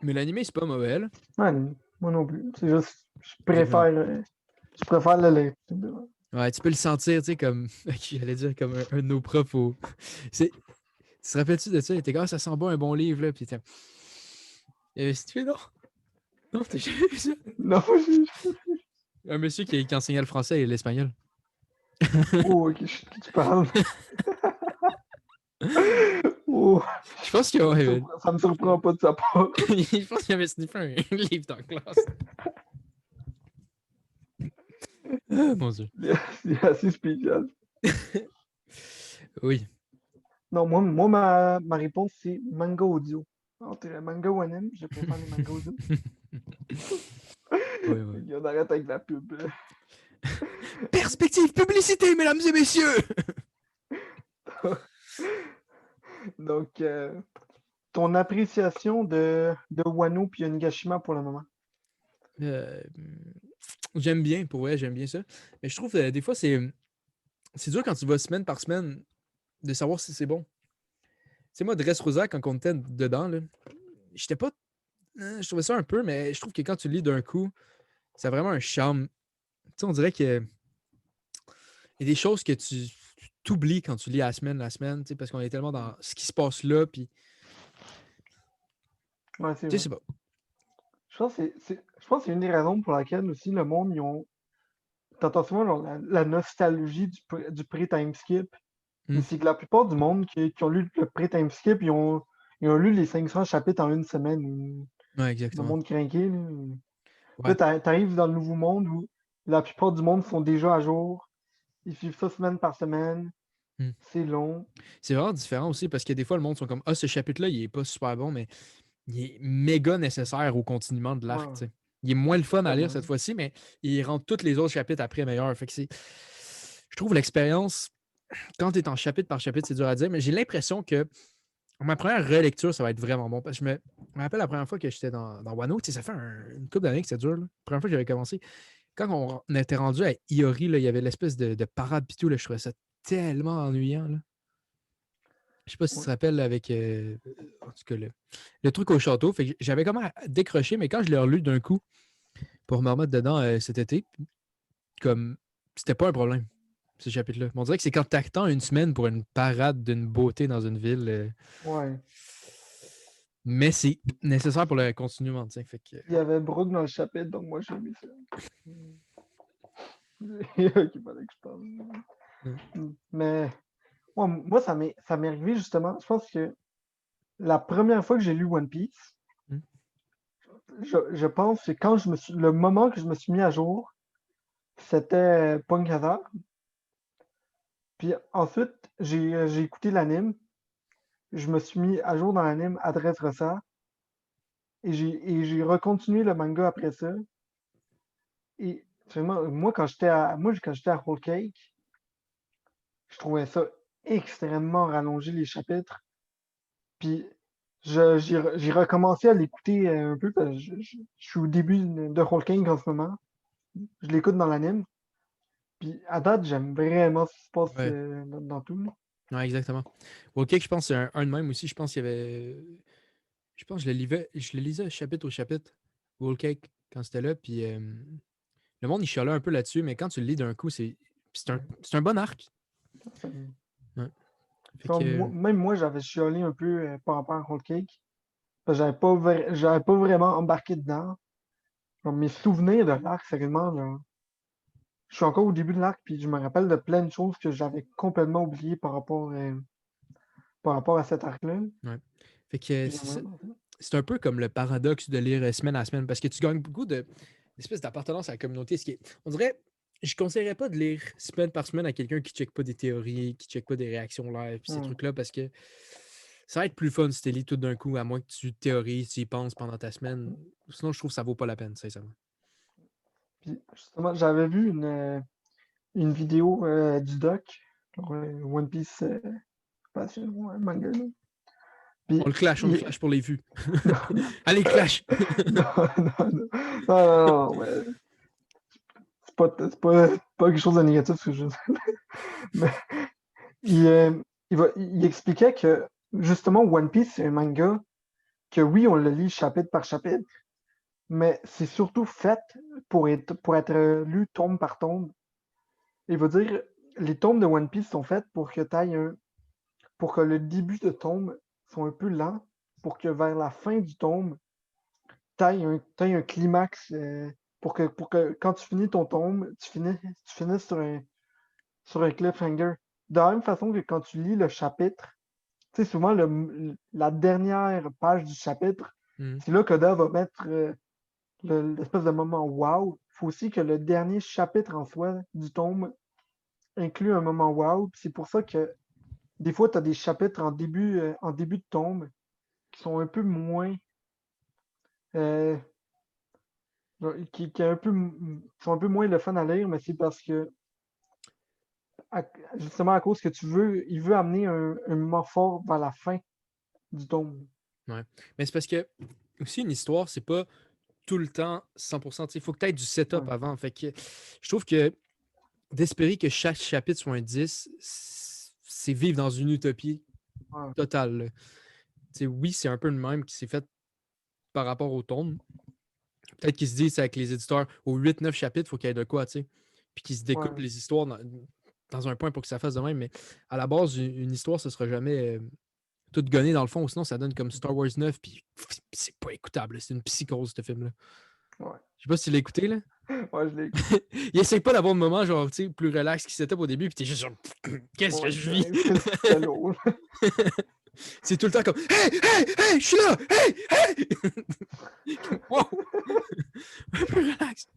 Mais l'anime, c'est pas mauvais, là. Ouais, moi non plus. C'est juste, Exactement. je préfère le lait. Ouais, tu peux le sentir, tu sais, comme. J'allais dire comme un de nos profs au. Tu te rappelles-tu de ça? Il était comme, ah, ça sent bon un bon livre, là. Puis t'es. Si tu fais non. Non, t'as jamais vu ça? Non, Un monsieur qui enseignait le français et l'espagnol. oh, ok, tu parles. Oh, Je pense que ouais, ça me surprend pas de sa part. je pense qu'il avait sniffé un livre dans la classe. Ah, mon Dieu. C'est assez spécial. Oui. Non, moi ma réponse, c'est manga audio. Entre manga ou anime, je préfère les mangas audio. Oui, oui. On arrête avec la pub. Perspective publicité, mesdames et messieurs! Donc, ton appréciation de Wano puis Onigashima pour le moment. Euh, J'aime bien, pour vrai, j'aime bien ça. Mais je trouve des fois, c'est dur quand tu vas semaine par semaine de savoir si c'est bon. Tu sais, moi, Dressrosa, quand on était dedans, là, j'étais pas. Je trouvais ça un peu, mais je trouve que quand tu lis d'un coup, ça a vraiment un charme. Tu sais, on dirait qu'il y a des choses que tu t'oublies quand tu lis la semaine, tu sais, parce qu'on est tellement dans ce qui se passe là, puis Ouais, c'est tu sais, vrai. c'est pas. Je pense que c'est une des raisons pour laquelle aussi le monde, t'entends souvent genre, la nostalgie du pré-time skip. Mais Hmm. c'est que la plupart du monde qui ont lu le pré-time skip, ils ont lu les 500 chapitres en une semaine. Ouais, Le exactement. monde craqué. Là, Ouais. t'arrives dans le nouveau monde où la plupart du monde sont déjà à jour. Ils suivent ça semaine par semaine. Hmm. C'est long. C'est vraiment différent aussi parce que des fois, le monde sont comme, ah, ce chapitre-là, il est pas super bon, mais il est méga nécessaire au continuement de l'arc, tu Ouais, sais. Il est moins le fun à lire tellement. cette fois-ci, mais il rend tous les autres chapitres après meilleurs. Fait que c'est. Je trouve l'expérience, quand tu es en chapitre par chapitre, c'est dur à dire, mais j'ai l'impression que ma première relecture, ça va être vraiment bon. Parce que je me rappelle la première fois que j'étais dans Wano, tu sais, ça fait une couple d'années que c'est dur. Là. La première fois que j'avais commencé, quand on était rendu à Iori, là, il y avait l'espèce de parade pis tout, là, je trouvais ça tellement ennuyant. Là. Je sais pas si tu Ouais. te rappelles avec en tout cas, le truc au château. Fait que j'avais comment décroché, mais quand je l'ai relu d'un coup pour me remettre dedans cet été, comme c'était pas un problème, ce chapitre-là. On dirait que c'est quand t'attends une semaine pour une parade d'une beauté dans une ville. Ouais. Mais c'est nécessaire pour le continuement, tu sais. Fait que, Il y avait Brooke dans le chapitre, donc moi j'ai mis ça. Il fallait que je parle. Mais moi, ça m'est arrivé justement. Je pense que la première fois que j'ai lu One Piece, hmm. je pense que le moment que je me suis mis à jour, c'était Punk Hazard. Puis ensuite, j'ai écouté l'anime. Je me suis mis à jour dans l'anime Adresse Rosa. Et j'ai recontinué le manga après ça. Et vraiment, moi, quand j'étais à Whole Cake, je trouvais ça extrêmement rallongé les chapitres. Puis J'ai recommencé à l'écouter un peu parce que je suis au début de Whole King en ce moment. Je l'écoute dans l'anime. Puis à date, j'aime vraiment ce qui se passe Ouais, dans tout, là. ouais, exactement. OK, je pense que c'est un de même aussi. Je pense qu'il y avait. Je pense que je le lisais chapitre au chapitre, Whole Cake, quand c'était là. Puis le monde, il chialait un peu là-dessus, mais quand tu le lis d'un coup, c'est un bon arc. Ça Ouais. Fait Comme que, même moi, j'avais chialé un peu par rapport à Whole Cake. Parce que j'avais pas vraiment embarqué dedans. Genre, mes souvenirs de l'arc, sérieusement, là, je suis encore au début de l'arc, puis je me rappelle de plein de choses que j'avais complètement oubliées par rapport à cet arc-là. ouais. Fait que Puis j'aimerais. c'est un peu comme le paradoxe de lire semaine à semaine, parce que tu gagnes beaucoup d'espèce d'appartenance à la communauté. On dirait, je ne conseillerais pas de lire semaine par semaine à quelqu'un qui ne check pas des théories, qui ne check pas des réactions live, puis ces Ouais. trucs-là, parce que ça va être plus fun si tu lis tout d'un coup, à moins que tu théorises, tu y penses pendant ta semaine. Sinon, je trouve que ça vaut pas la peine, sincèrement. Puis justement, j'avais vu une vidéo du doc, genre, One Piece Passion, ouais, manga, là. On Puis, on le clash pour les vues. non, Allez, clash! non, non, non, non, mais c'est pas quelque chose de négatif ce que je dis. Mais il expliquait que justement One Piece, c'est un manga que oui, on le lit chapitre par chapitre, mais c'est surtout fait pour être lu tome par tome. Il veut dire, les tomes de One Piece sont faits pour que le début de tome soit un peu lent, pour que vers la fin du tome, t'ailles un climax, pour que quand tu finis ton tome, tu finisses sur un cliffhanger. De la même façon que quand tu lis le chapitre, tu sais, souvent la dernière page du chapitre, Mhm. c'est là qu'Oda va mettre l'espèce de moment wow. Il faut aussi que le dernier chapitre en soi du tome inclue un moment wow. C'est pour ça que des fois, tu as des chapitres en début de tome qui sont un peu moins. euh, qui est un peu, qui sont un peu moins le fun à lire, mais c'est parce que, à- justement, à cause que il veut amener un moment fort vers la fin du tome. Ouais. Mais c'est parce que, aussi, une histoire, c'est pas tout le temps 100%. Il faut que tu aies du setup Ouais, avant. Fait que je trouve que d'espérer que chaque chapitre soit un 10, c'est vivre dans une utopie ouais, totale, là. Oui, c'est un peu le même qui s'est fait par rapport au tome. Peut-être qu'ils se disent avec les éditeurs, aux 8-9 chapitres, il faut qu'il y ait de quoi, tu sais. Puis qu'ils se découpent ouais, les histoires dans un point pour que ça fasse de même. Mais à la base, une histoire, ce sera jamais toute gonné dans le fond, ou sinon ça donne comme Star Wars 9, puis c'est pas écoutable. C'est une psychose, ce film-là. ouais. Je sais pas si tu l'as écouté, là. Ouais, je l'ai écouté. Il essaie pas d'avoir un moment, genre, tu sais, plus relax qu'il s'était au début, puis t'es juste genre, qu'est-ce que Ouais, je c'est vis? vrai, c'était lourd. C'est tout le temps comme, hey, hey, hey, je suis là, hey, hey! Wow! Un peu relax.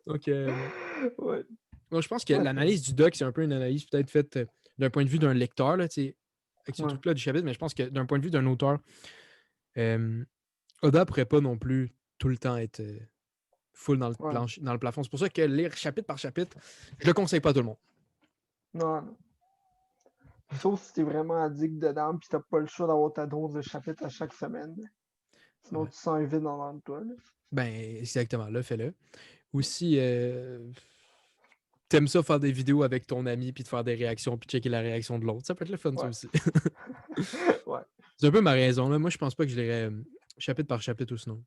Donc, Ouais, moi, je pense que ouais, l'analyse du doc, c'est un peu une analyse peut-être faite d'un point de vue d'un lecteur, là, tu sais, avec ce ouais, truc-là du chapitre, mais je pense que d'un point de vue d'un auteur, euh, Oda pourrait pas non plus tout le temps être full ouais. dans le plafond. C'est pour ça que lire chapitre par chapitre, je le conseille pas à tout le monde. Non, non. Sauf si t'es vraiment addict dedans, puis t'as pas le choix d'avoir ta dose de chapitre à chaque semaine. Sinon, Ouais. tu sens un vide en dedans de toi, là. Ben, exactement, là, fais-le. Aussi, t'aimes ça faire des vidéos avec ton ami, puis de faire des réactions, puis checker la réaction de l'autre. Ça peut être le fun, ça Ouais. aussi. Ouais. C'est un peu ma raison, là. Moi, je pense pas que je lirais chapitre par chapitre ou sinon.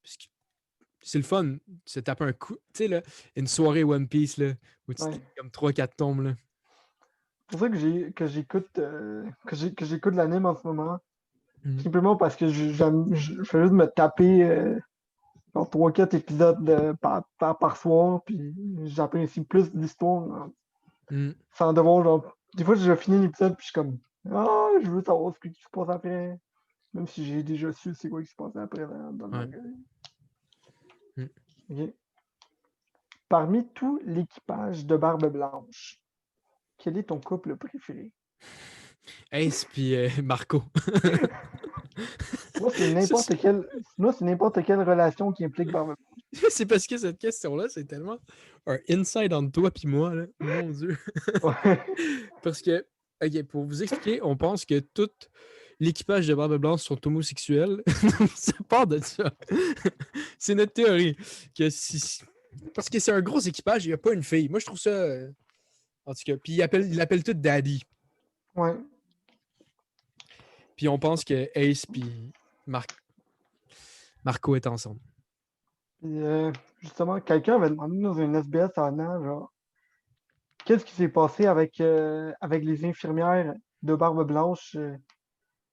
Parce que c'est le fun, se taper un coup. Tu sais, là, une soirée One Piece, là, où tu te lis Ouais. comme 3-4 tomes, là. C'est pour ça que j'écoute l'anime en ce moment. Mhm. Simplement parce que je fais juste me taper genre 3-4 épisodes par soir, puis j'apprécie plus l'histoire Mhm. sans devoir, genre. Des fois, je finis l'épisode, puis je suis comme, ah, je veux savoir ce qui se passe après. Même si j'ai déjà su c'est quoi qui se passe après dans le Ouais. manga. Mhm. Ok. Parmi tout l'équipage de Barbe Blanche, quel est ton couple préféré? Ace puis Marco. Moi, c'est Ça, n'importe quelle, moi, c'est n'importe quelle relation qui implique Barbe c'est parce que cette question-là, c'est tellement un inside entre toi puis moi, là. Mon Dieu. Blanche. Ouais. Parce que, OK, pour vous expliquer, on pense que toute l'équipage de Barbe Blanche sont homosexuels. Ça part de ça. C'est notre théorie. Que parce que c'est un gros équipage, il n'y a pas une fille. Moi, je trouve ça. En tout cas, puis il appelle tout Daddy. Ouais. Puis on pense que Ace puis Marco est ensemble. Puis, justement, quelqu'un avait demandé dans un SBS en an, genre, qu'est-ce qui s'est passé avec les infirmières de Barbe Blanche, tu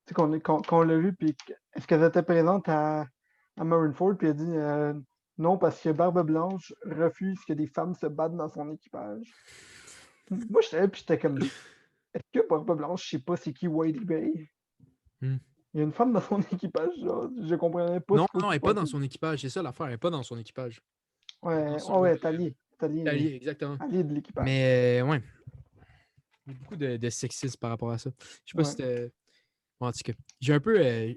sais, qu'on l'a vu, puis est-ce qu'elles étaient présentes à Marineford, puis elle a dit non, parce que Barbe Blanche refuse que des femmes se battent dans son équipage. Moi, je savais, puis j'étais comme, est-ce que Barbe Blanche, je sais pas c'est qui Whitey Bay? Hmm. Il y a une femme dans son équipage, genre, je comprenais pas Non, c'est quoi non, elle qui n'est se pas dans passait. son équipage. C'est ça l'affaire, elle n'est pas dans son équipage. Dans Ouais, son oh ouais, t'es allié, exactement. allié de l'équipage. Mais ouais, il y a beaucoup de sexisme par rapport à ça. Je sais pas si Ouais, c'était. Bon, en tout cas, j'ai un peu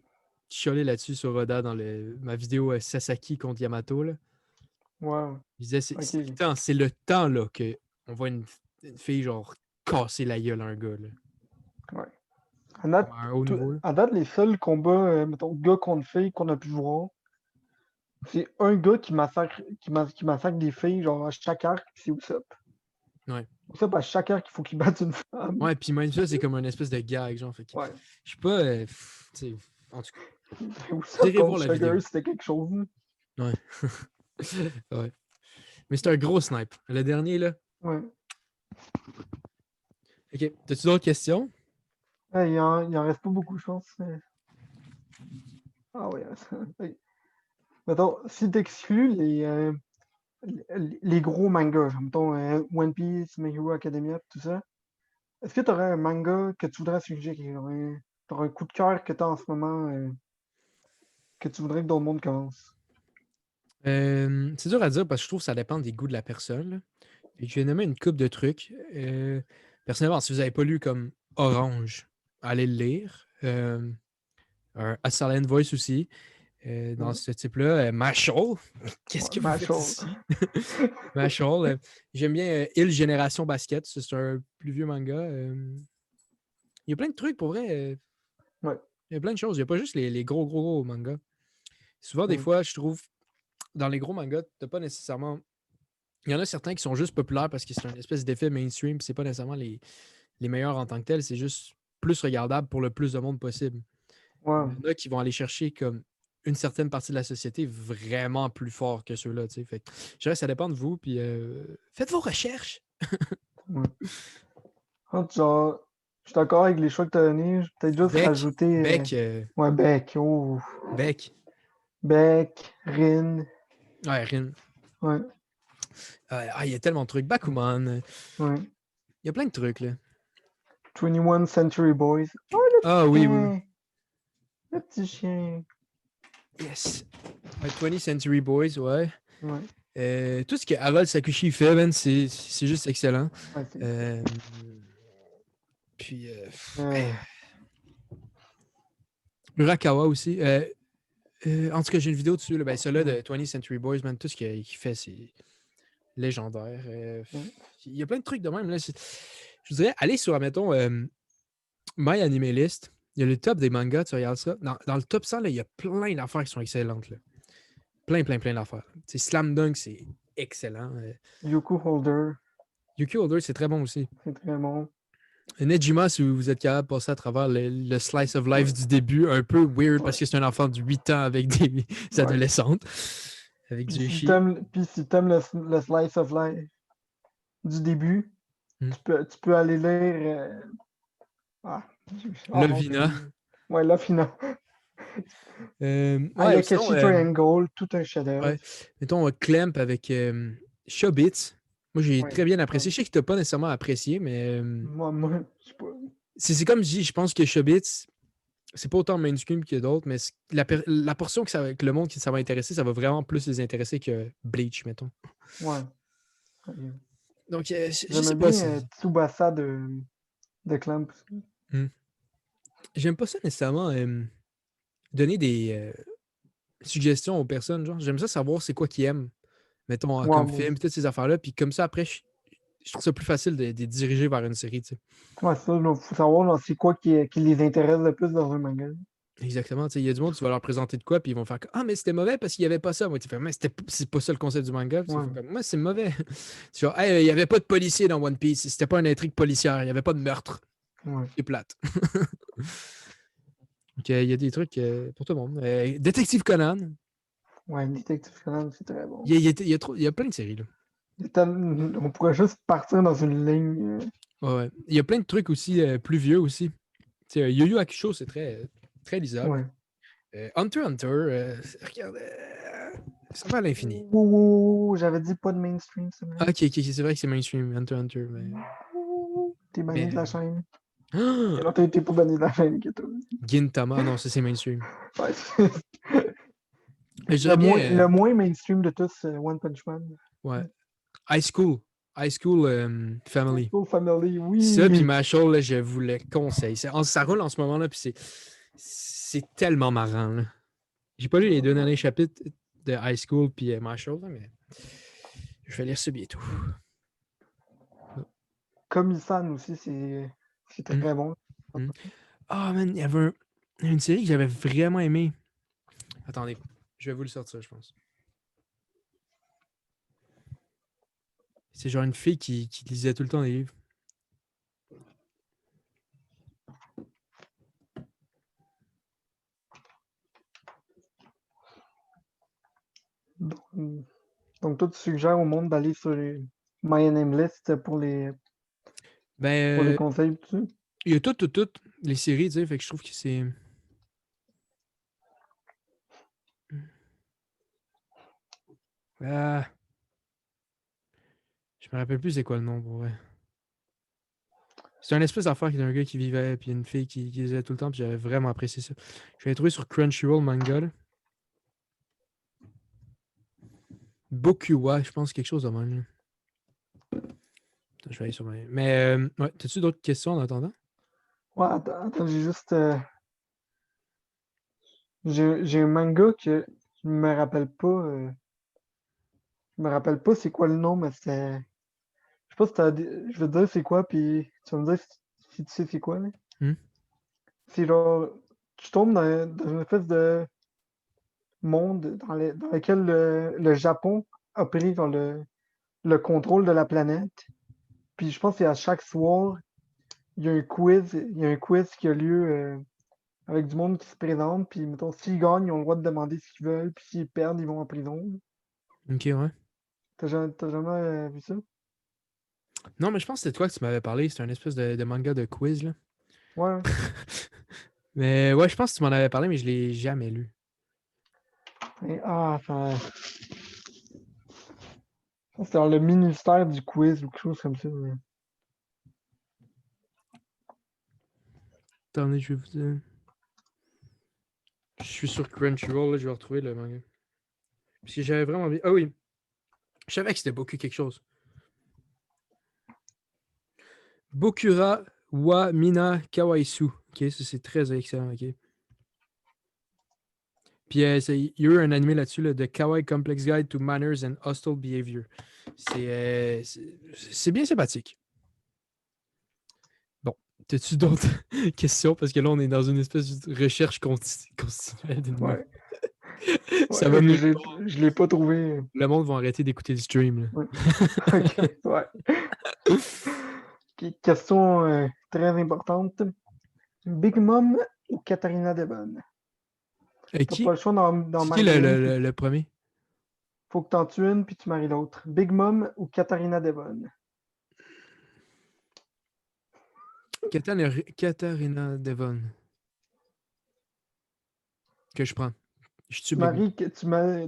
chiolé là-dessus sur Oda dans ma vidéo Sasaki contre Yamato. Là. ouais, Je disais, ok. c'est le temps là, qu'on voit une fille genre casser la gueule à un gars. Là. Ouais. Comme à un haut niveau. Là. À date, les seuls combats, mettons, gars contre filles qu'on a pu voir, c'est un gars qui massacre des filles, genre à chaque arc, puis c'est Usopp. Ouais. Usopp, à chaque arc, il faut qu'il batte une femme. Ouais, puis même ça, c'est comme une espèce de gag, genre. Fait que, Ouais. je sais pas, tu sais, en tout cas, vous Usopp irez voir contre la Sugar, vidéo. c'était quelque chose. Ouais. Ouais. Mais c'est un gros snipe. Le dernier, là. Ouais. Ok. T'as-tu d'autres questions? Ouais, il en reste pas beaucoup, je pense. Ah ouais. Ouais. Mettons, si t'exclus les gros mangas, genre, mettons One Piece, My Hero Academia, tout ça, est-ce que tu aurais un manga que tu voudrais suggérer? T'aurais un coup de cœur que tu as en ce moment que tu voudrais que d'autres monde commence? C'est dur à dire parce que je trouve que ça dépend des goûts de la personne. Là. Et je vais nommer une coupe de trucs. Personnellement, si vous n'avez pas lu comme Orange, allez le lire. A Silent Voice aussi. Dans Ouais, ce type-là, Mashal, qu'est-ce ouais, que vous faites Mashle. ici? Mashal, j'aime bien Il Génération Basket, c'est un plus vieux manga. Il y a plein de trucs pour vrai. Ouais, Il y a plein de choses. Il n'y a pas juste les gros mangas. Souvent, des ouais, fois, je trouve, dans les gros mangas, t'as pas nécessairement. Il y en a certains qui sont juste populaires parce que c'est un espèce d'effet mainstream, puis c'est pas nécessairement les meilleurs en tant que tels, c'est juste plus regardable pour le plus de monde possible. ouais. Il y en a qui vont aller chercher comme une certaine partie de la société vraiment plus fort que ceux-là. Tu sais. Fait que, je dirais que ça dépend de vous, puis faites vos recherches. Ouais. Genre, je suis d'accord avec les choix que tu as donnés. Je vais peut-être juste Beck, rajouter Beck, ouais, Beck, oh, Beck. Beck, Rin. Ouais, Rin. Ouais, Il y a tellement de trucs. Bakuman. ouais. Il y a plein de trucs, là. 21 Century Boys. Oh, Ah oui, oui, oui. le petit chien. Yes. Ouais, 20th Century Boys, ouais. Ouais, Tout ce que Harold Sakushi fait, man, c'est juste excellent. ouais, c'est excellent. Euh, puis, Euh, Urakawa aussi. En tout cas, j'ai une vidéo dessus. Là. Ben, celui-là ouais, de 20th Century Boys, man, tout ce qu'il fait, c'est légendaire. ouais. Il y a plein de trucs de même. Là. Je vous dirais, allez sur, mettons, My Anime List. Il y a le top des mangas, tu regardes ça. Dans le top 100, là, il y a plein d'affaires qui sont excellentes. Là. Plein d'affaires. C'est Slam Dunk, c'est excellent. Yuku Holder, Yuki Holder, c'est très bon aussi. c'est très bon. Nejima, si vous êtes capable de passer à travers le slice of life Ouais, du début, un peu weird ouais, parce que c'est un enfant de 8 ans avec des ouais. adolescentes, avec Puis du Eshi. si t'aimes le slice of life du début, Hmm. tu peux aller lire. Ah, oh non, j'ai Lovina. oublié. Ouais, là, finalement. Ouais, ou sinon, Ayakashi Triangle, tout un chef-d'œuvre. ouais, mettons Clamp avec Shobits. Moi, j'ai Ouais, très bien apprécié. comme, Je sais que tu n'as pas nécessairement apprécié, mais je sais pas. c'est comme je dis, je pense que Shobits, c'est pas autant mainstream que d'autres, mais la portion que le monde qui ça va intéresser, ça va vraiment plus les intéresser que Bleach, mettons. Ouais. Donc, je J'aimais sais pas bien si. Tsubasa de Clamp. Hmm. J'aime pas ça nécessairement donner des suggestions aux personnes. Genre. J'aime ça savoir c'est quoi qu'ils aiment, mettons, Ouais, comme moi film, aussi. toutes ces affaires-là. Puis comme ça, après, je trouve ça plus facile de les diriger vers une série, tu sais. Ouais, c'est ça, il faut savoir genre, c'est quoi qui les intéresse le plus dans un manga. Exactement. Tu sais, il y a du monde, tu vas leur présenter de quoi, puis ils vont faire comme, ah, mais c'était mauvais parce qu'il n'y avait pas ça. Moi, tu fais, mais c'est pas ça le concept du manga. Puis tu Ouais, fais comme, moi, c'est mauvais. Tu vois, hey, il n'y avait pas de policier dans One Piece. C'était pas une intrigue policière. Il n'y avait pas de meurtre. ouais. C'est plate. Donc, il y a des trucs pour tout le monde. Détective Conan. Ouais, Detective Conan, c'est très bon. Il y a plein de séries, là. On pourrait juste partir dans une ligne. Ouais, ouais. Il y a plein de trucs aussi plus vieux aussi. Tu sais, Yu Yu Hakusho, c'est très lisable. Ouais. Hunter x Hunter, regarde, ça va à l'infini. Ouh, j'avais dit pas de mainstream, c'est vrai. Ah, ok, c'est vrai que c'est mainstream, Hunter x Hunter, Ouh, t'es banni de la mais... chaîne. Ah! Et non, t'es pas banni de la chaîne, Keto. Gintama, ah non, ça c'est mainstream. Ouais, Je dirais bien, le moins mainstream de tous, One Punch Man. ouais, High School. High School Family. Full Family, Ça, puis oui. Mashal, là, je vous le conseille. Ça roule en ce moment-là, puis c'est tellement marrant, là. J'ai pas lu les deux derniers chapitres de High School puis Mashal, là, mais je vais lire ça bientôt. Komi-san aussi, c'est Hmm, très bon. hmm. Ah, man, il y avait une série que j'avais vraiment aimée. Attendez, je vais vous le sortir, je pense. C'est genre une fille qui lisait tout le temps des livres. Donc, toi, tu suggères au monde d'aller sur les My Name List pour les Ben, conseils et tout ça? il y a toutes les séries, tu sais, fait que je trouve que c'est... Ah, je me rappelle plus c'est quoi le nom, pour vrai. C'est un espèce d'affaire qui est un gars qui vivait, puis une fille qui lisait tout le temps, puis j'avais vraiment apprécié ça. Je l'ai trouvé sur Crunchyroll manga, là. Bokuwa, je pense quelque chose de même, là. Attends, je vais aller sur my... Mais, ouais, t'as-tu d'autres questions en attendant? Ouais, attends, j'ai juste. J'ai un manga que je me rappelle pas. Je me rappelle pas c'est quoi le nom, mais c'est. Je sais pas si je vais te dire c'est quoi, puis tu vas me dire si tu sais c'est quoi, là. Hmm? C'est genre. Tu tombes dans une espèce de monde dans lequel le Japon a pris genre, le contrôle de la planète. Puis je pense qu'à chaque soir, il y a un quiz. Il y a un quiz qui a lieu avec du monde qui se présente. Puis mettons, s'ils gagnent, ils ont le droit de demander ce qu'ils veulent. Puis s'ils perdent, ils vont en prison. Ok, ouais. T'as jamais vu ça? Non, mais je pense que c'était toi que tu m'avais parlé. C'était un espèce de manga de quiz, là. Ouais. Mais ouais, je pense que tu m'en avais parlé, mais je l'ai jamais lu. Je pense que c'est dans le ministère du quiz ou quelque chose comme ça. Attendez, je vais vous dire. Je suis sur Crunchyroll, là, je vais retrouver le manga. Parce que j'avais vraiment envie. Ah oui, je savais que c'était beaucoup quelque chose. Bokura wa Mina Kawaisu. Ok, ça c'est très excellent. Ok. Puis il y a eu un animé là-dessus, là, The Kawaii Complex Guide to Manners and Hostile Behavior. C'est bien sympathique. Bon, as-tu d'autres questions? Parce que là, on est dans une espèce de recherche continuelle d'une. Ouais. Ça Ouais, va nous. je l'ai pas trouvé. Le monde va arrêter d'écouter le stream, là. Ouais. Ok, ouais. Ok, question très importante. Big Mom ou Katharina Devon? T'as pas Qui? le choix d'en C'est qui marier une, puis le premier? faut que t'en tues une, puis tu maries l'autre. Big Mom ou Katharina Devon? Katharina Devon. Que je prends. Je tue Big Mom.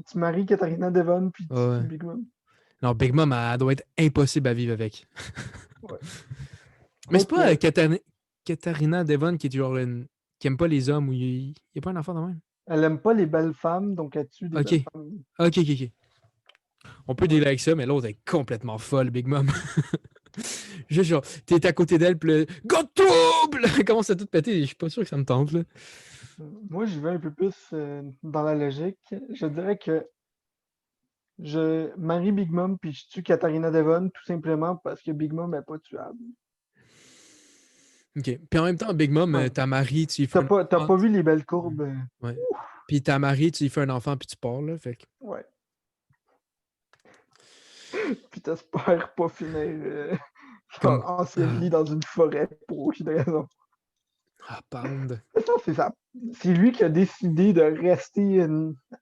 Tu maries Katharina Devon, puis tu Ouais. tues Big Mom. Non, Big Mom, elle doit être impossible à vivre avec. Ouais. Mais c'est pas Quoique, Katharina Devon qui est genre qui aime pas les hommes ou il y a pas un enfant de même? elle aime pas les belles femmes, donc elle tue des Ok. belles femmes. Ok. On peut Ouais. dealer avec ça, mais l'autre est complètement folle, Big Mom. Juste genre, t'es à côté d'elle, pis le Gottub! Elle commence à tout péter. Je suis pas sûr que ça me tente, là. Moi, j'y vais un peu plus dans la logique. Je dirais que Je marie Big Mom puis je tue Katharina Devon tout simplement parce que Big Mom est pas tuable. OK. Puis en même temps, Big Mom, Ouais. ta Marie, tu y fais un T'as enfant. pas vu les belles courbes? Ouais. Puis ta Marie, tu y fais un enfant, puis tu pars, là. Fait que... Ouais. Puis t'espères pas finir Comme... enseveli dans une forêt pour aucune raison. Pound. Ça, c'est ça. C'est lui qui a décidé de rester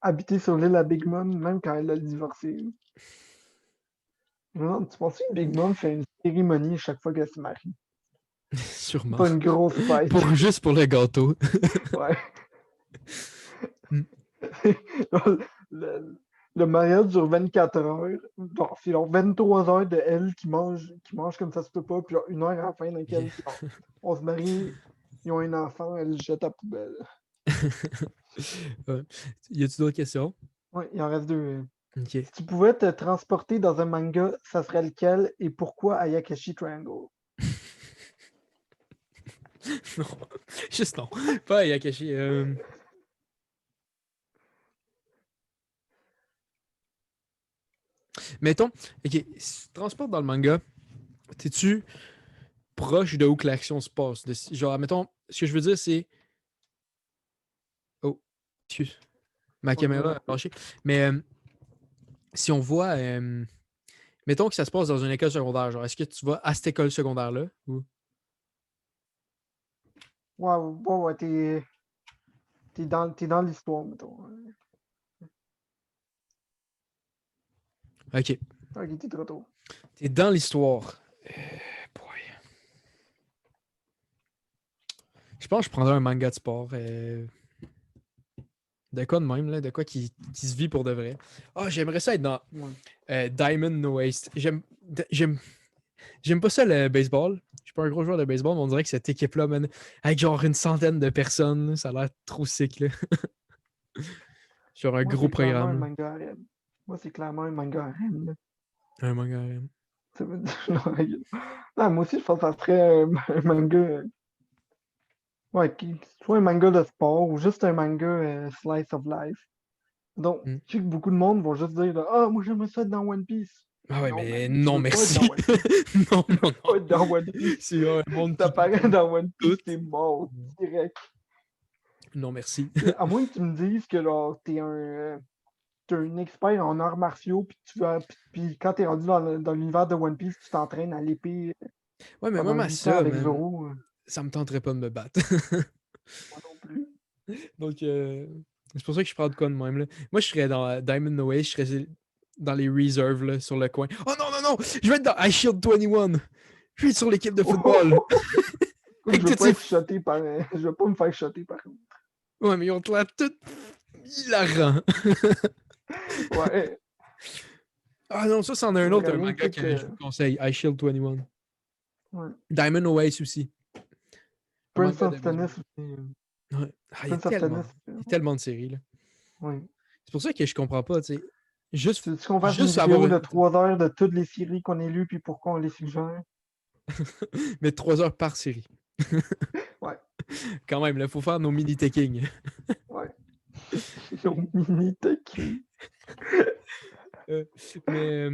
habiter sur l'île à Big Mom, même quand elle a divorcé. Je me demande, tu penses que Big Mom fait une cérémonie chaque fois qu'elle se marie? Sûrement. Pas une grosse fête. Juste pour le gâteau. Ouais. Mm. le, le mariage dure 24 heures. Bon, c'est genre 23 heures de elle qui mange comme ça se peut pas, puis genre 1 heure à la fin dans laquelle on se marie, ils ont un enfant, elle le jette à la poubelle. Ouais. Y a-tu d'autres questions? Ouais, il en reste deux. OK. Si tu pouvais te transporter dans un manga, ça serait lequel et pourquoi Ayakashi Triangle? Non. Juste non. Pas Yakashi. Mettons, OK, si tu te transportes dans le manga, t'es-tu proche de où que l'action se passe? Genre, mettons, ce que je veux dire, c'est... Oh, excuse. Ma Ouais, caméra ouais. a lâché. Mais si on voit... mettons que ça se passe dans une école secondaire, genre, est-ce que tu vas à cette école secondaire-là? Ou... Ouais, ouais, ouais, t'es dans l'histoire, mettons. OK. Ok, t'es de retour. T'es dans l'histoire. Boy. Je pense que je prendrais un manga de sport. De quoi de même, là? De quoi qui se vit pour de vrai. Ah, j'aimerais ça être dans Ouais. Diamond No Waste. J'aime pas ça le baseball. Je suis pas un gros joueur de baseball, mais on dirait que cette équipe-là, man, avec genre une centaine de personnes, là, ça a l'air trop sick, là. Genre un Moi, gros c'est clairement un programme, manga harem. Moi, c'est clairement un manga harem, là. là. Un manga. Harem. Ça veut dire- Non, moi aussi, je pense que ça serait un manga. Ouais, soit un manga de sport ou juste un manga slice of life. Donc, Hmm. je sais que beaucoup de monde vont juste dire ah, moi, j'aimerais ça être dans One Piece. Ah ouais, Non, mais man, tu non, veux pas être merci. dans One Piece. Non, Tu veux non, pas non. être dans One Piece. C'est un monde Si qui t'apparais contrôle dans One tout. Piece, t'es mort direct. Non, merci. À moins que tu me dises que genre, t'es un expert en arts martiaux, puis puis quand t'es rendu dans l'univers de One Piece, tu t'entraînes à l'épée Ouais, mais pendant même à 8 ans ça, avec man, Zoro. ça me tenterait pas de me battre. Moi non plus. Donc, c'est pour ça que je prends de quoi de même, là. Moi, je serais dans Diamond No Way, je serais dans les reserves, là, sur le coin. Oh non, non, non! Je vais être dans iShield 21! Je vais être sur l'équipe de football! Je Avec veux toutes pas ces... être shoté par. Je veux pas me faire shotter par contre. Ouais, mais ils ont l'air tout hilarant. Ouais, Ah non, ça, c'en a un autre, j'aimerais un bien, tu manga sais que je que. vous conseille. iShield 21. Ouais. Diamond Oasis aussi. Un Prince manga de of baseball. Tennis aussi. Ouais. Ah, Prince of Tennis. il y a tellement de séries, là. Oui. C'est pour ça que je comprends pas, tu sais. Juste, Tu veux qu'on fasse une juste avoir vidéo une... de 3 heures de toutes les séries qu'on a lues puis pourquoi on les suggère? Mais 3 heures par série. Ouais, Quand même, il faut faire nos mini-taking. ouais. Nos mini techniques. Euh, mais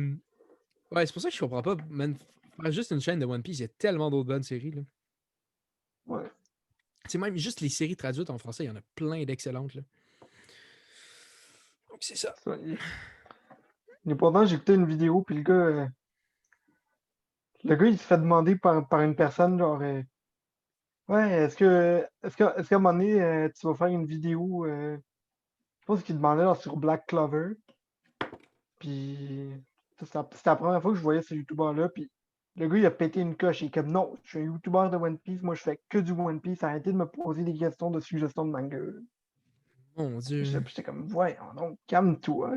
ouais, c'est pour ça que je comprends pas, man. Faire juste une chaîne de One Piece, il y a tellement d'autres bonnes séries, là. Ouais. C'est même juste les séries traduites en français, il y en a plein d'excellentes, là. Donc c'est ça. Ça, et pourtant, j'ai écouté une vidéo puis le gars, il se fait demander par une personne genre ouais, est-ce qu'à un moment donné, tu vas faire une vidéo, je pense qu'il demandait là, sur Black Clover. Puis c'était la première fois que je voyais ce YouTuber-là. Puis le gars, il a pété une coche. Il est comme non, je suis un YouTuber de One Piece. Moi, je fais que du One Piece. Arrêtez de me poser des questions de suggestions de manga. Mon Dieu. J'étais comme, ouais, non, calme-toi.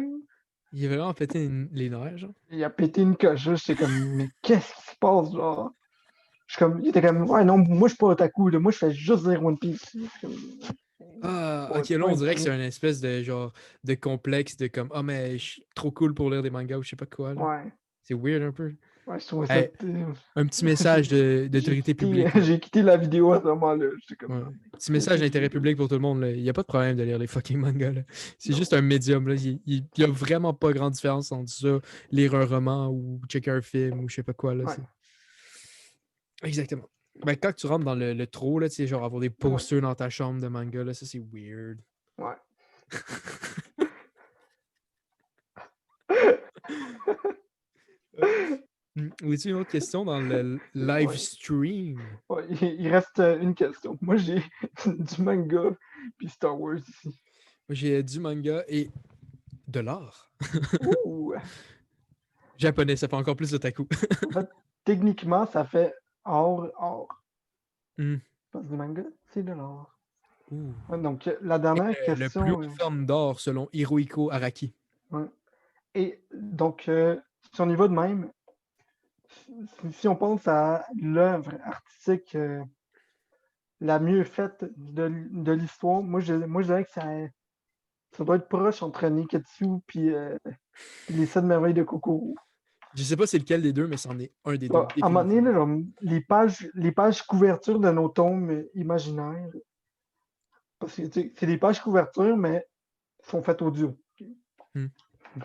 Il est vraiment pété les nerfs, genre. Il a pété une coche. J'étais comme, mais qu'est-ce qui se passe, genre? Il était comme, ouais, non, moi, je suis pas otaku. Là. Moi, je fais juste dire One Piece. Je suis comme, Ah, ok, t'es là, pas on dirait que c'est intrigué. un espèce de genre de complexe de comme, ah, mais je suis trop cool pour lire des mangas ou je sais pas quoi, là. Ouais. C'est weird un peu. Ouais, je trouvais ça. Hey, un petit message J'ai d'autorité publique. Là. j'ai quitté la vidéo à ce moment-là. J'étais comme. Ouais. Ah, Petit qu'est-ce message que je d'intérêt lis là? public pour tout le monde. Là. Il n'y a pas de problème de lire les fucking mangas. Là. C'est Non. juste un médium. Là. Il y a vraiment pas grande différence entre ça, lire un roman ou checker un film ou je sais pas quoi. Là, Ouais. Exactement. Ben, quand tu rentres dans le trop, là, tu sais, genre avoir des Ouais. posters dans ta chambre de manga, là, ça c'est weird. Ouais. As-tu une autre question dans le live Ouais. stream? Ouais, il reste une question. Moi, j'ai du manga puis Star Wars ici. Moi, j'ai du manga et de l'art. Ouh! Japonais, ça fait encore plus otaku. En fait, techniquement, ça fait or. Hmm. Parce que du manga, c'est de l'or. Ouh. Ouais, donc, la dernière Le plus question. haute forme d'or selon Hirohiko Araki. Ouais. Et donc, si on y va de même, si on pense à l'œuvre artistique la mieux faite de l'histoire, moi, je dirais que ça doit être proche entre Neketsu puis les 7 merveilles de Kokoro. Je sais pas c'est lequel des deux, mais c'en est un des deux, À un moment donné, définitivement. là, genre, les pages couverture de nos tomes imaginaires, parce que tu sais, c'est des pages couverture, mais sont faites audio. Hmm. Une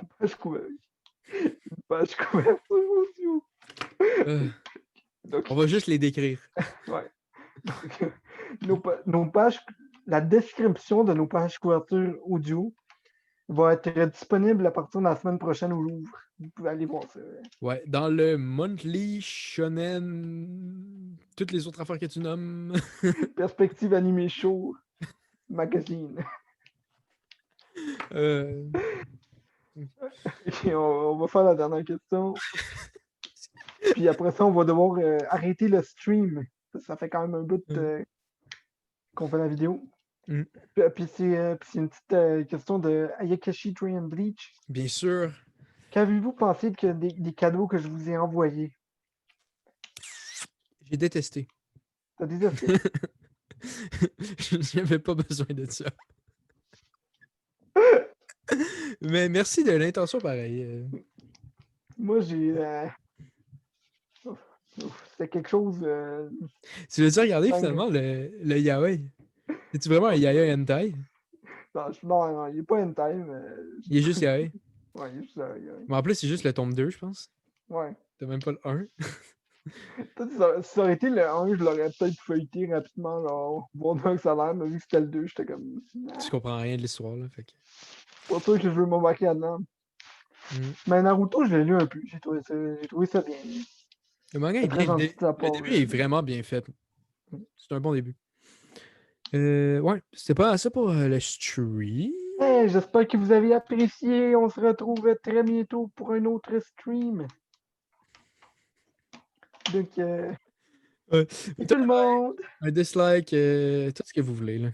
page couverture audio. Euh, Donc, on va juste les décrire. ouais. Donc, nos pages, la description de nos pages couverture audio va être disponible à partir de la semaine prochaine au Louvre. Vous pouvez aller voir ça. Ouais, dans le Monthly Shonen, toutes les autres affaires que tu nommes. Perspective Animé Show Magazine. Euh, Et on va faire la dernière question. Puis après ça, on va devoir arrêter le stream. Ça fait quand même un bout qu'on fait la vidéo. Mm. Puis c'est une petite question de Ayakashi Train Bleach. Bien sûr. Qu'avez-vous pensé des cadeaux que je vous ai envoyés? J'ai détesté. T'as détesté? J'avais pas besoin de ça. Mais merci de l'intention pareil. Moi, j'ai. C'était quelque chose. Tu l'as-tu regardé Dingue. finalement, le yaoi? Es-tu vraiment un yaoi hentai? Non, il est pas hentai, mais. Il est juste yaoi. Ouais, il est juste. Mais en plus, c'est juste le tome 2, je pense. Ouais. T'as même pas le 1. Peut-être si ça aurait été le 1, je l'aurais peut-être feuilleté rapidement, genre, voir de quoi ça a l'air, mais vu que c'était le 2, j'étais comme. Tu comprends rien de l'histoire, là. Fait que... Pas sûr que je veux m'embarquer là-dedans. Mm. Mais Naruto, je l'ai lu un peu. J'ai trouvé ça bien. Le manga est C'est bien. très gentil de sa Le part. début est vraiment bien fait. C'est un bon début. Ouais, c'était pas ça pour le stream. Hey, j'espère que vous avez apprécié. On se retrouve très bientôt pour un autre stream. Donc, Ouais. et tout le monde! Un dislike, tout ce que vous voulez, là.